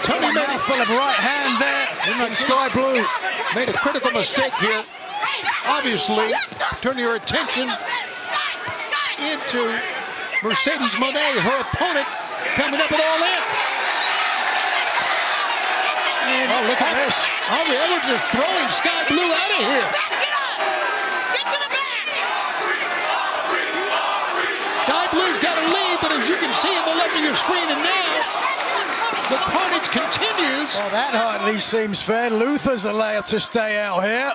Toni made a full of right hand there in Sky Blue. Made a critical mistake here. Obviously, turning her attention into Mercedes Moné, her opponent, coming up at All In. And oh, look at this. Aubrey Edwards is throwing Sky Blue out of here. Sky Blue's got a lead, but as you can see on the left of your screen, and now the carnage continues. Well, that hardly seems fair. Luther's allowed to stay out here.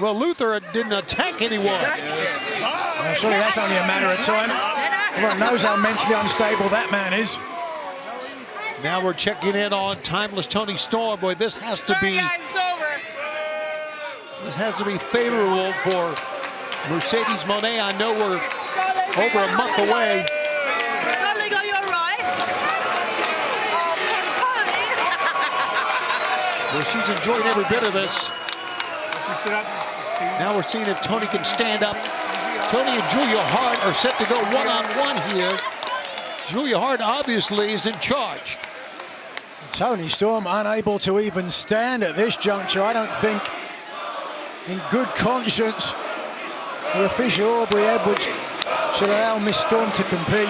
Well, Luther didn't attack anyone. Well, surely that's only a matter of time. Everyone knows how mentally unstable that man is. Now we're checking in on timeless Toni Storm. Boy, this has to be favorable for Mercedes Moné. I know we're over a month away. Well, she's enjoying every bit of this. Now we're seeing if Toni can stand up. Toni and Julia Hart are set to go one-on-one here. Julia Hart obviously is in charge. Toni Storm unable to even stand at this juncture. I don't think, in good conscience, the official Aubrey Edwards should allow Miss Storm to compete.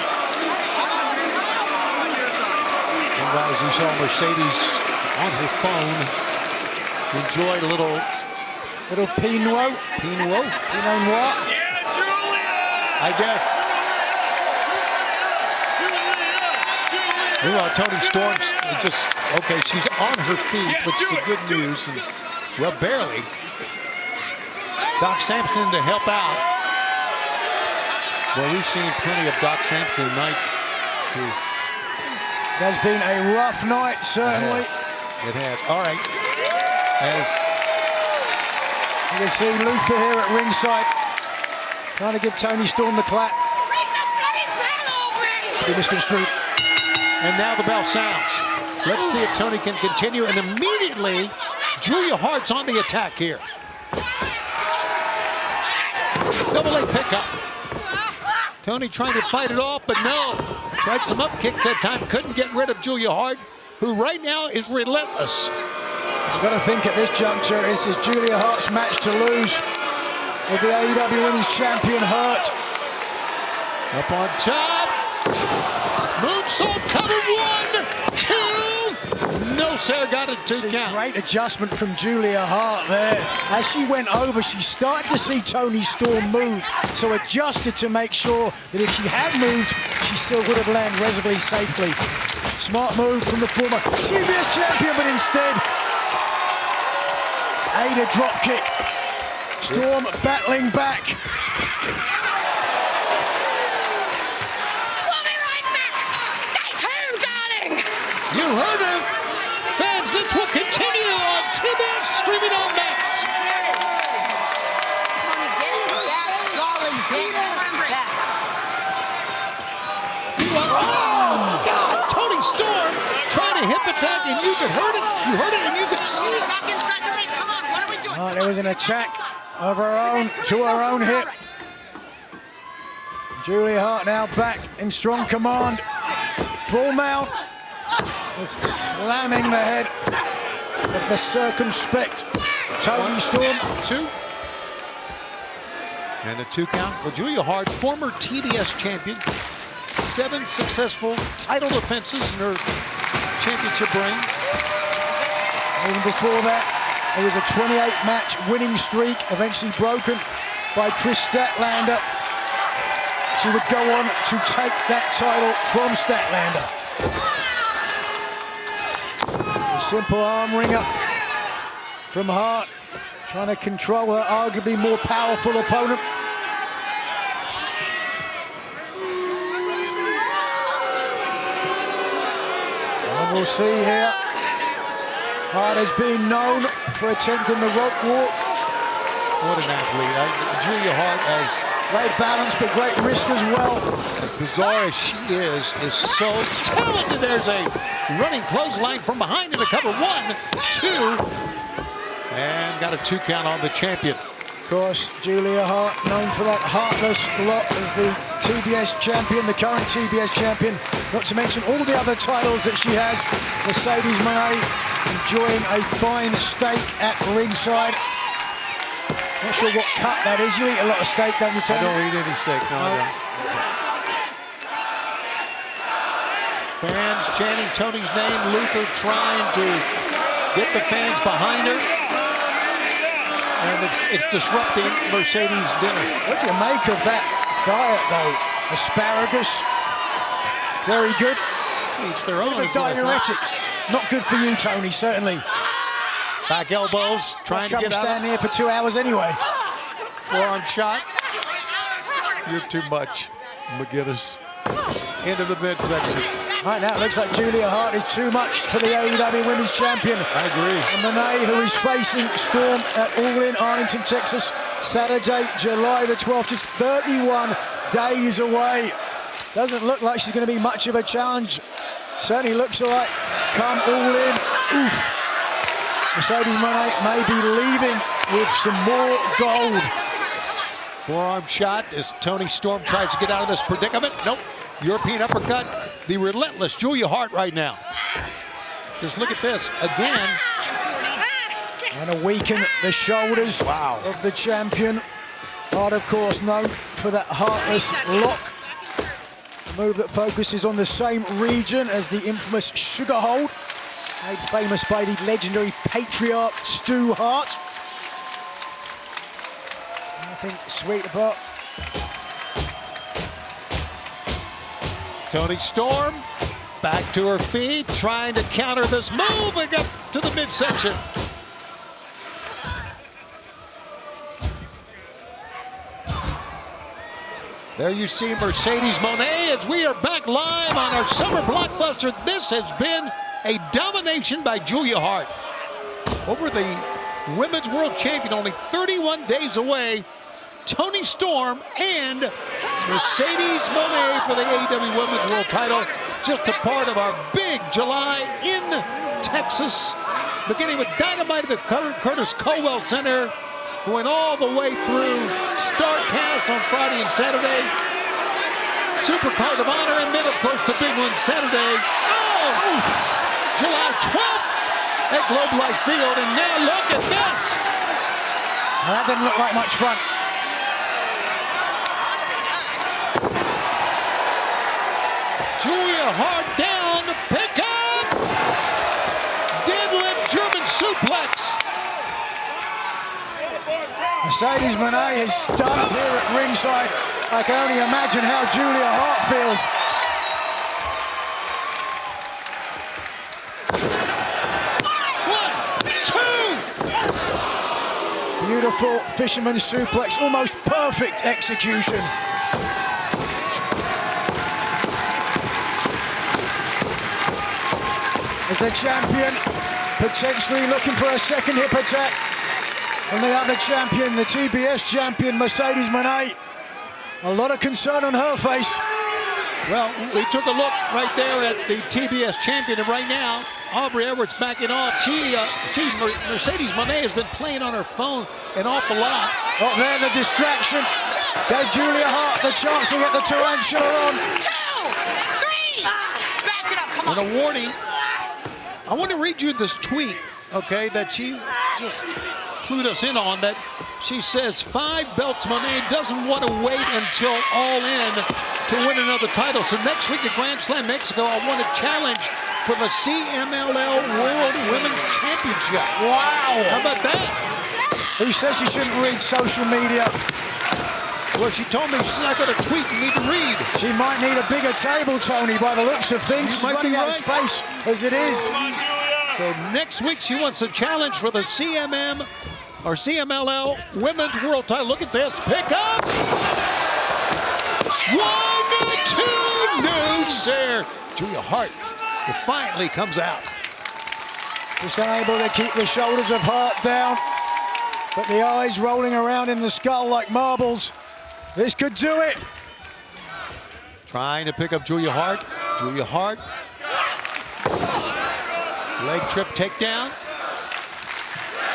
Well, as you saw Mercedes on her phone, enjoy a little Pinot Noir. I guess. Meanwhile, Toni Storm's just, okay, she's on her feet, which is the good news. And, well, barely. Doc Sampson to help out. Well, we've seen plenty of Doc Sampson tonight. It has been a rough night, certainly. It has. All right. As you can see Luther here at ringside, trying to give Toni Storm the clap. To be misconstrued. And now the bell sounds. Let's see if Toni can continue. And immediately, Julia Hart's on the attack here. Double leg pickup. Toni trying to fight it off, but no. Tried some up kicks that time. Couldn't get rid of Julia Hart, who right now is relentless. You've got to think at this juncture, this is Julia Hart's match to lose with the AEW Women's Champion Hart. Up on top. Moonsault cover, 1, 2. No, sir, got it 2 count. Great adjustment from Julia Hart there. As she went over, she started to see Toni Storm move, so adjusted to make sure that if she had moved, she still would have landed reasonably safely. Smart move from the former TBS champion, but instead, Ada drop kick. Storm battling back. You heard her. Fans, this will continue on TBS streaming on Max. a hip attack, and you could heard it. You heard it, and you could see it. Back inside the ring. Come on, what are we doing? Oh, there was an attack of her own to her own hip. Julia Hart now back in strong command. Full mount. It's slamming the head of the circumspect Toni Storm. 2. And a 2 count. Well, Julia Hart, former TBS champion, 7 successful title defenses in her championship reign. Even before that, there was a 28-match winning streak, eventually broken by Chris Statlander. She would go on to take that title from Statlander. A simple arm wringer from Hart, trying to control her arguably more powerful opponent. And we'll see here. Hart has been known for attempting the rope walk. What an athlete. Julia Hart, as great balance, but great risk as well. As bizarre as she is so talented. There's a running clothesline from behind in the cover. 1, 2, and got a 2 count on the champion. Of course, Julia Hart, known for that heartless lot as the TBS champion, the current TBS champion. Not to mention all the other titles that she has. Mercedes Moné enjoying a fine steak at ringside. Not sure what cut that is. You eat a lot of steak, don't you, Tony? I don't eat any steak, no, I don't. Fans chanting Toni's name. Luther trying to get the fans behind her. And it's disrupting Mercedes' dinner. What do you make of that diet, though? Asparagus, very good. Each their own. A diuretic. Not good for you, Tony, certainly. Back elbows, trying to get out. Stand here for 2 hours anyway. Forearm shot. You're too much, McGinnis. Into the midsection. Right now, it looks like Julia Hart is too much for the AEW Women's Champion. I agree. And Moné, who is facing Storm at All In Arlington, Texas, Saturday, July the 12th, just 31 days away. Doesn't look like she's going to be much of a challenge. Certainly looks like come All In. Oof. Mercedes Moné may be leaving with some more gold. Forearm shot as Toni Storm tries to get out of this predicament. Nope. European uppercut. The relentless Julia Hart right now. Just look at this again. And to weaken the shoulders of the champion. Hart, of course, known for that heartless lock. A move that focuses on the same region as the infamous sugar hold, made famous by the legendary patriarch Stu Hart. Nothing sweet about. Toni Storm back to her feet, trying to counter this move and up to the midsection. There you see Mercedes Moné as we are back live on our summer blockbuster. This has been a domination by Julia Hart over the Women's World Champion, only 31 days away. Toni Storm and Mercedes Moné for the AEW Women's World title. Just a part of our big July in Texas, beginning with Dynamite at the Curtis Colwell Center, going all the way through Starcast on Friday and Saturday, Supercard of Honor, and then, of course, the big one Saturday. Oh! July 12th at Globe Life Field, and now look at this. Well, that didn't look like much fun. Julia Hart down, pick up! Deadlift German suplex. Mercedes Moné is stunned here at ringside. I can only imagine how Julia Hart feels. Beautiful fisherman suplex, almost perfect execution. As the champion potentially looking for a second hip attack. And the other champion, the TBS champion, Mercedes Moné. A lot of concern on her face. Well, we took a look right there at the TBS champion, and right now, Aubrey Edwards backing off. Mercedes Moné has been playing on her phone an awful lot. Oh, there, the distraction. Gave Julia Hart the chance to get the tarantula on. 2, 3. Back it up. Come on. And a warning. I want to read you this tweet, okay, that she just clued us in on. That she says 5 belts Moné doesn't want to wait until All In to win another title. So next week at Grand Slam Mexico, I want to challenge for the CMLL World Women's Championship. Wow. How about that? Who says you shouldn't read social media? Well, she told me she's not going to tweet and need to read. She might need a bigger table, Tony, by the looks of things. She's running out of space as it is. So next week she wants a challenge for the CMM or CMLL Women's World Title. Look at this. Pick up. 1, 2, noose there. Julia Hart defiantly comes out. Just unable to keep the shoulders of Hart down, but the eyes rolling around in the skull like marbles. This could do it. Trying to pick up Julia Hart. Julia Hart. Leg trip takedown.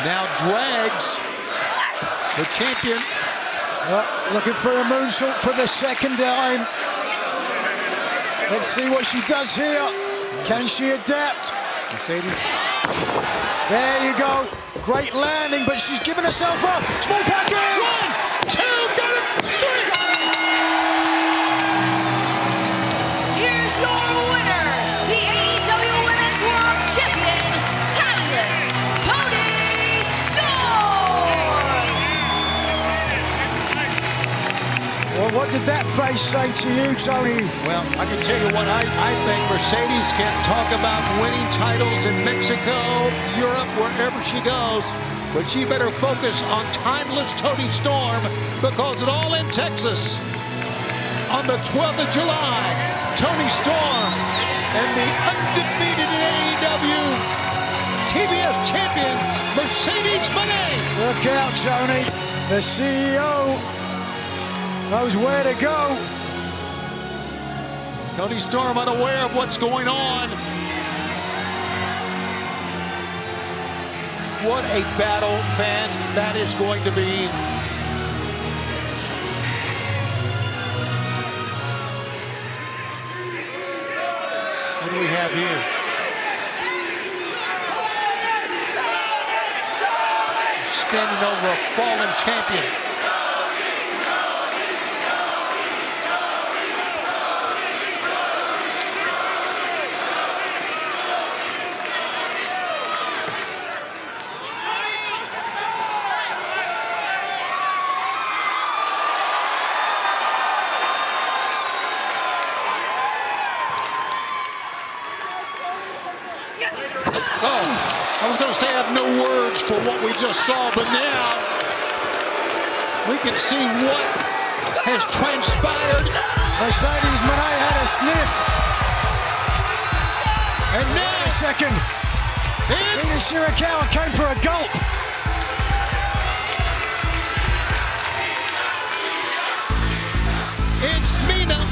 Now drags the champion. Looking for a moonsault for the second time. Let's see what she does here. Can she adapt? Mercedes. There you go. Great landing, but she's given herself up. Small package. 1, 2, got it. 3. Here's your winner, the AEW Women's World Champion, Timeless Toni Storm. Well, what did that face say to you, Tony? Well, I can tell you what I think. Mercedes can talk about winning titles in Mexico, Europe, wherever she goes, but she better focus on timeless Toni Storm, because it all in Texas on the 12th of July. Toni Storm and the undefeated AEW TBS champion, Mercedes Moné. Look out, Tony. The CEO knows where to go. Toni Storm unaware of what's going on. What a battle, fans, that is going to be. What do we have here? Standing over a fallen champion. I was going to say I have no words for what we just saw, but now we can see what has transpired. Mercedes Moné had a sniff. And now a second. Mina Shirakawa came for a gulp. It's Mina.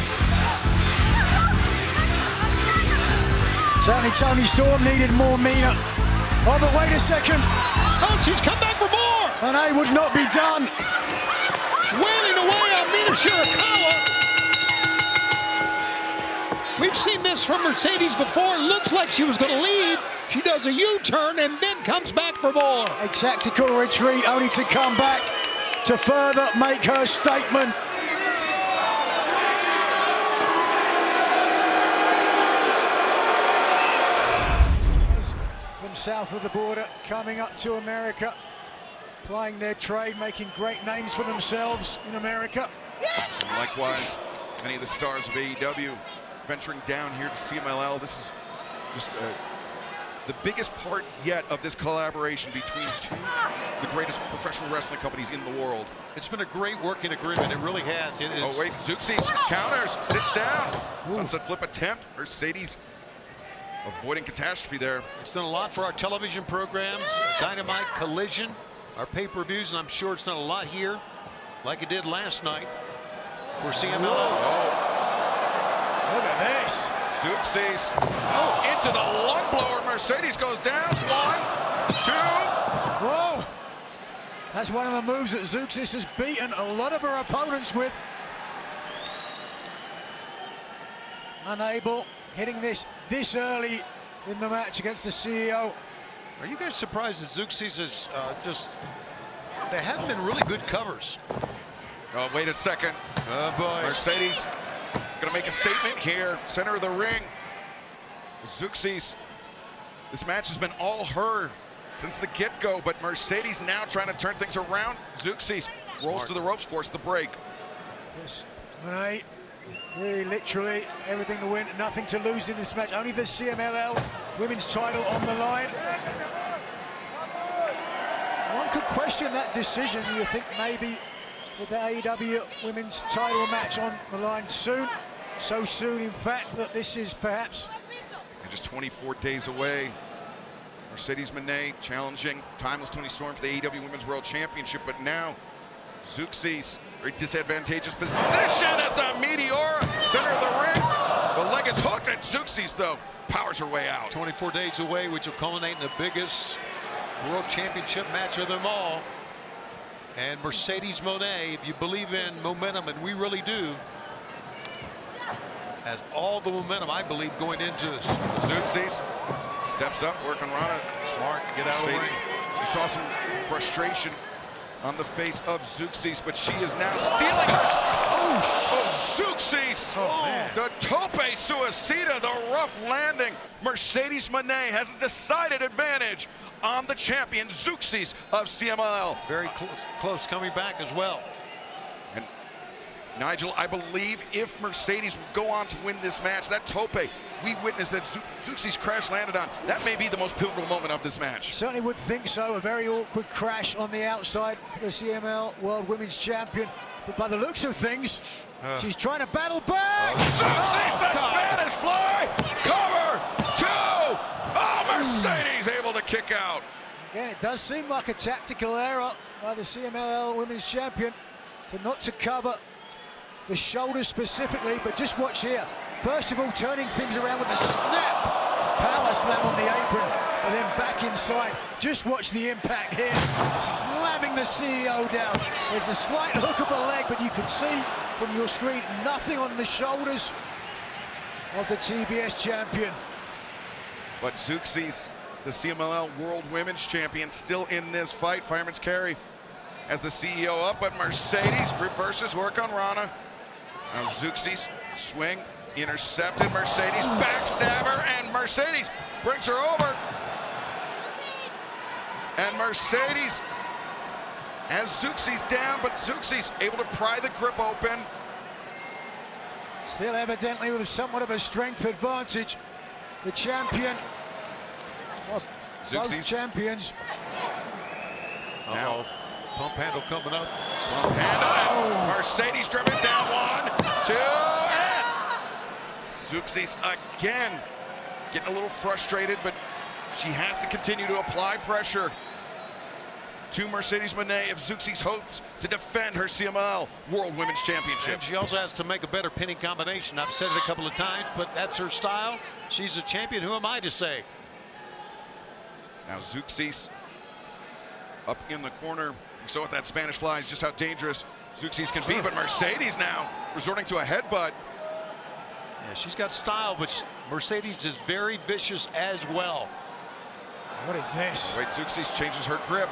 Certainly Toni Storm needed more Mina. Oh, but wait a second. Oh, she's come back for more. Moné would not be done. Wailing away on Mina Shirakawa. We've seen this from Mercedes before. It looks like she was going to leave. She does a U-turn and then comes back for more. A tactical retreat only to come back to further make her statement. From south of the border, coming up to America, plying their trade, making great names for themselves in America. And likewise, many of the stars of AEW venturing down here to CMLL. This is just the biggest part yet of this collaboration between two of the greatest professional wrestling companies in the world. It's been a great working agreement. It really has. It is. Oh, wait. Zeuxis counters, sits down. Sunset flip attempt. Mercedes avoiding catastrophe there. It's done a lot for our television programs, Dynamite, Collision, our pay-per-views, and I'm sure it's done a lot here, like it did last night for CMLL. Look at this. Zeuxis. Oh, into the lung blower. Mercedes goes down. 1, 2. Whoa. That's one of the moves that Zeuxis has beaten a lot of her opponents with. Unable, hitting this early in the match against the CEO. Are you guys surprised that Zeuxis is there haven't been really good covers? Oh, wait a second. Oh, boy. Mercedes gonna make a statement here. Center of the ring. Zeuxis. This match has been all her since the get-go, but Mercedes now trying to turn things around. Zeuxis rolls to the ropes, force the break. Yes, Moné, really literally everything to win, nothing to lose in this match. Only the CMLL women's title on the line. One could question that decision. You think maybe with the AEW women's title match on the line soon. So soon, in fact, that this is perhaps... And just 24 days away. Mercedes Moné challenging Timeless Toni Storm for the AEW Women's World Championship, but now Zeuxis, very disadvantageous position as the Meteora, center of the ring. The leg is hooked, and Zeuxis, though, powers her way out. 24 days away, which will culminate in the biggest World Championship match of them all. And Mercedes Moné, if you believe in momentum, and we really do, has all the momentum, I believe, going into this. Zeuxis steps up, working Rana. Smart, get out of the ring. We saw some frustration on the face of Zeuxis, but she is now stealing her. Oh, Zeuxis! Oh, man. The tope suicida, the rough landing. Mercedes Moné has a decided advantage on the champion, Zeuxis of CMLL. Very close coming back as well. And Nigel, I believe if Mercedes will go on to win this match, that tope we witnessed that Zeuxis crash landed on, that may be the most pivotal moment of this match. Certainly would think so. A very awkward crash on the outside for the CML World Women's Champion. But by the looks of things, she's trying to battle back. Zeuxis, the Spanish fly, cover, 2. Oh, Mercedes able to kick out. Again, it does seem like a tactical error by the CMLL Women's Champion not to cover the shoulders specifically, but just watch here. First of all, turning things around with a snap power slam on the apron, and then back inside. Just watch the impact here, slamming the CEO down. There's a slight hook of the leg, but you can see from your screen nothing on the shoulders of the TBS champion. But Zeuxis, the CMLL World Women's Champion, still in this fight. Fireman's carry as the CEO up, but Mercedes reverses work on Rana. Now Zeuxis swing, intercepted. Mercedes backstabber, and Mercedes brings her over. And Mercedes has Zeuxis down, but Zeuxis able to pry the grip open. Still evidently with somewhat of a strength advantage. The champion, both champions. Now, pump handle coming up. Pump handle. Mercedes driven down 1, 2, and Zeuxis again getting a little frustrated, but she has to continue to apply pressure to Mercedes Moné if Zeuxis hopes to defend her CMLL World Women's Championship. And she also has to make a better pinning combination. I've said it a couple of times, but that's her style. She's a champion. Who am I to say? Now Zeuxis up in the corner. You saw with that Spanish fly just how dangerous Zeuxis can be, but Mercedes now resorting to a headbutt. Yeah, she's got style, but Mercedes is very vicious as well. What is this? Wait, Zeuxis changes her grip.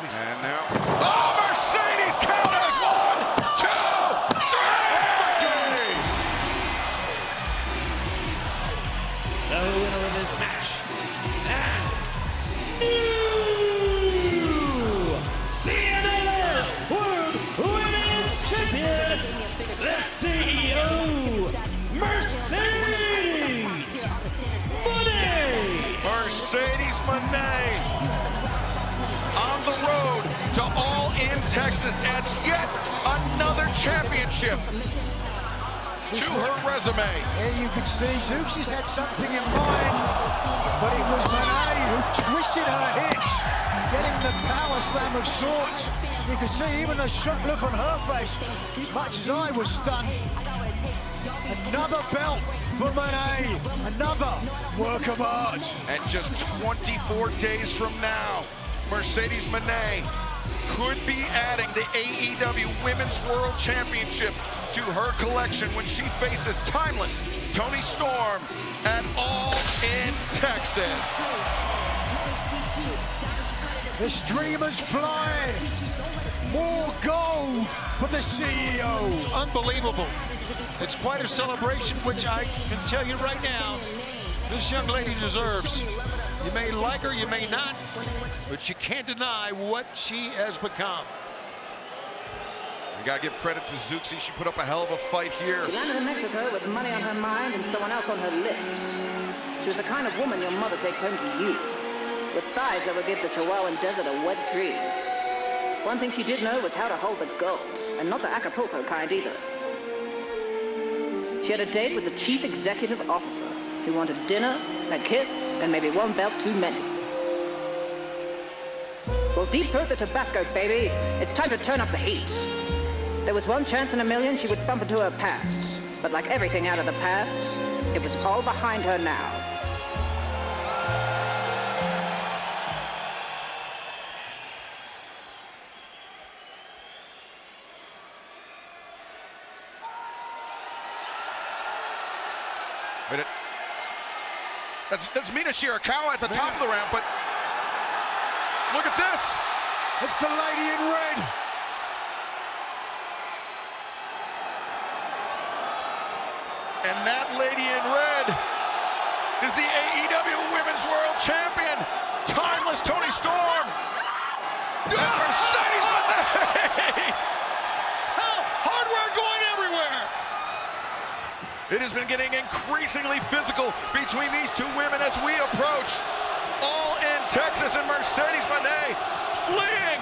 And now, oh, Mercedes counters 1, 2, 3. The winner of this match, and CMLL World Women's Champion, the CEO, Mercedes Moné. Mercedes Moné on the road to All In Texas adds yet another championship to her resume. Here you can see Zeuxis had something in mind, but it was Moné who twisted her hips, getting the power slam of sorts. You could see even the shocked look on her face, as much as I was stunned. Another belt for Moné, another work of art. And just 24 days from now, Mercedes Moné could be adding the AEW Women's World Championship to her collection when she faces timeless Toni Storm at All in Texas. The streamers fly. More gold for the CEO. Unbelievable. It's quite a celebration, which I can tell you right now, this young lady deserves. You may like her, you may not, but you can't deny what she has become. We gotta give credit to Zuxi. She put up a hell of a fight here. She landed in Mexico with money on her mind and someone else on her lips. She was the kind of woman your mother takes home to you, with thighs that would give the Chihuahuan desert a wet dream. One thing she did know was how to hold the gold, and not the Acapulco kind either. She had a date with the chief executive officer, who wanted dinner, a kiss, and maybe one belt too many. Well, deep throat the Tabasco, baby. It's time to turn up the heat. There was one chance in a million she would bump into her past. But like everything out of the past, it was all behind her now. But that's Mina Shirakawa at the top of the ramp, but look at this. It's the lady in red. And that lady in red is the AEW Women's World Champion, timeless Toni Storm. And Mercedes Moné. Hardware going everywhere. It has been getting increasingly physical between these two women as we approach All in Texas, and Mercedes Moné fleeing,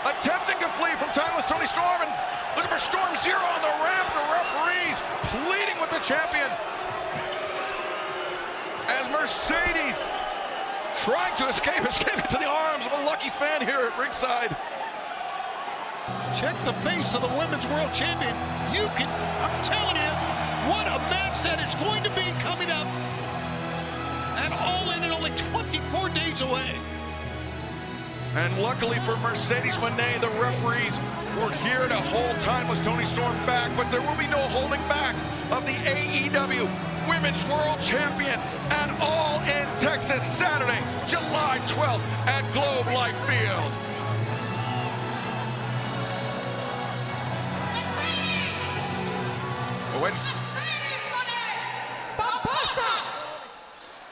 attempting to flee from timeless Toni Storm, and looking for Storm Zero on the ramp. The referees pleading with the champion as Mercedes trying to escape into the arms of a lucky fan here at ringside. Check the face of the Women's World Champion. I'm telling you, what a match that is going to be coming up. And All In and only 24 days away. And luckily for Mercedes Moné, the referees were here to hold timeless Toni Storm back, but there will be no holding back of the AEW Women's World Champion at All in Texas, Saturday, July 12th at Globe Life Field. Oh, wait.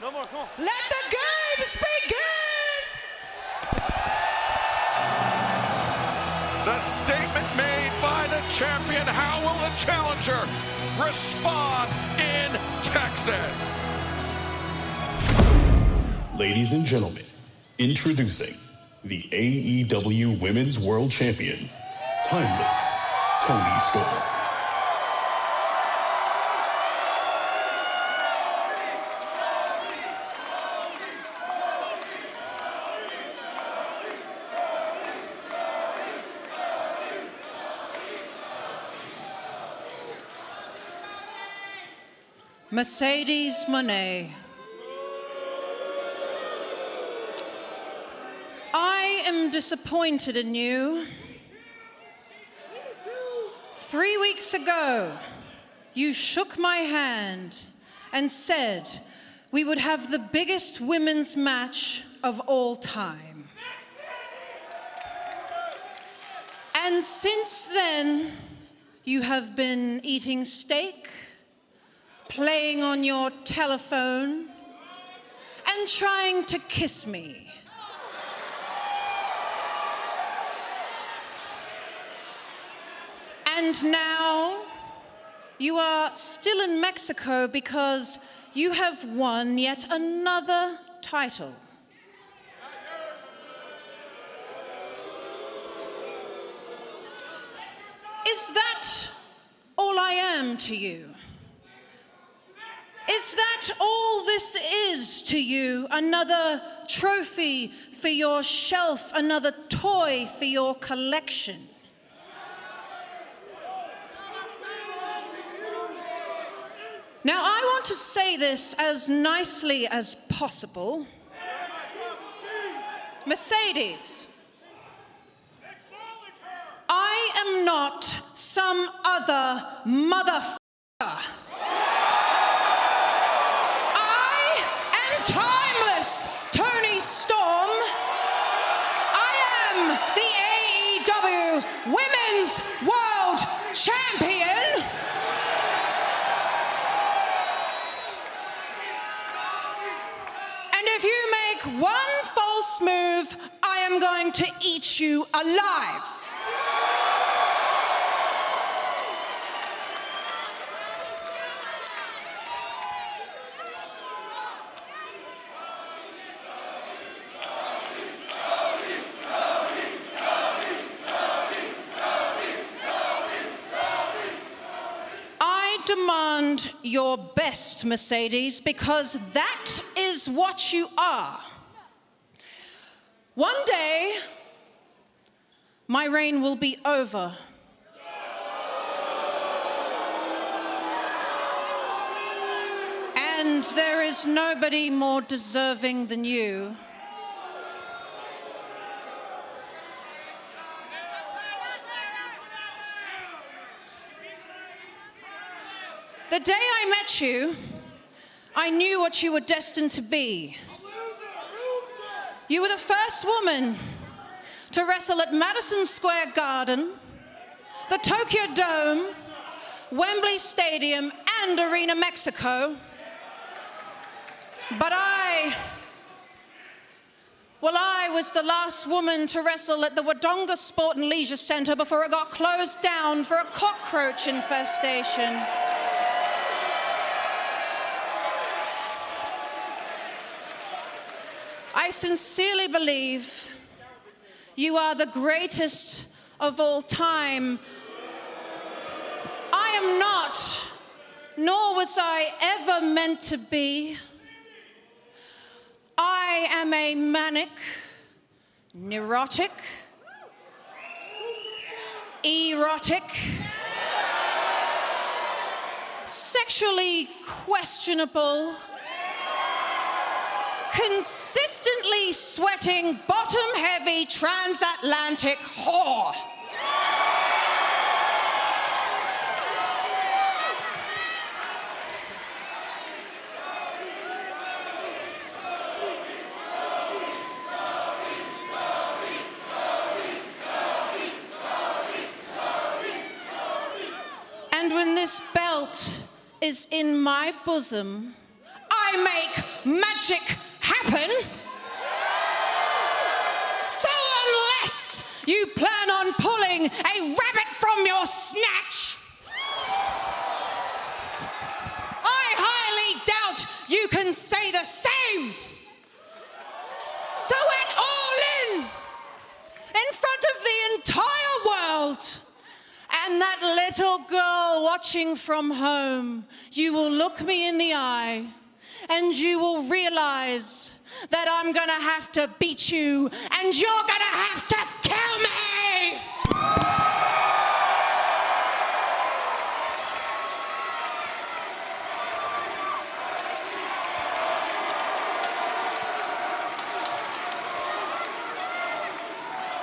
No more, come on. Let the games begin! The statement made by the champion. How will the challenger respond in Texas? Ladies and gentlemen, introducing the AEW Women's World Champion, timeless Toni Storm. Mercedes Moné. I am disappointed in you. 3 weeks ago, you shook my hand and said we would have the biggest women's match of all time. And since then, you have been eating steak, playing on your telephone, and trying to kiss me. And now you are still in Mexico because you have won yet another title. Is that all I am to you? Is that all this is to you? Another trophy for your shelf, another toy for your collection. Now, I want to say this as nicely as possible. Mercedes, I am not some other motherfucker. I am timeless Toni Storm. I am the AEW Women's World Champion. And if you make one false move, I am going to eat you alive. Demand your best, Mercedes, because that is what you are. One day, my reign will be over. And there is nobody more deserving than you. The day I met you, I knew what you were destined to be. You were the first woman to wrestle at Madison Square Garden, the Tokyo Dome, Wembley Stadium, and Arena Mexico. But I was the last woman to wrestle at the Wodonga Sport and Leisure Center before it got closed down for a cockroach infestation. I sincerely believe you are the greatest of all time. I am not, nor was I ever meant to be. I am a manic, neurotic, erotic, sexually questionable, consistently sweating, bottom-heavy transatlantic whore. And when this belt is in my bosom, I make magic happen. So unless you plan on pulling a rabbit from your snatch, I highly doubt you can say the same. So at all in front of the entire world, and that little girl watching from home, you will look me in the eye and you will realize that I'm gonna have to beat you and you're gonna have to kill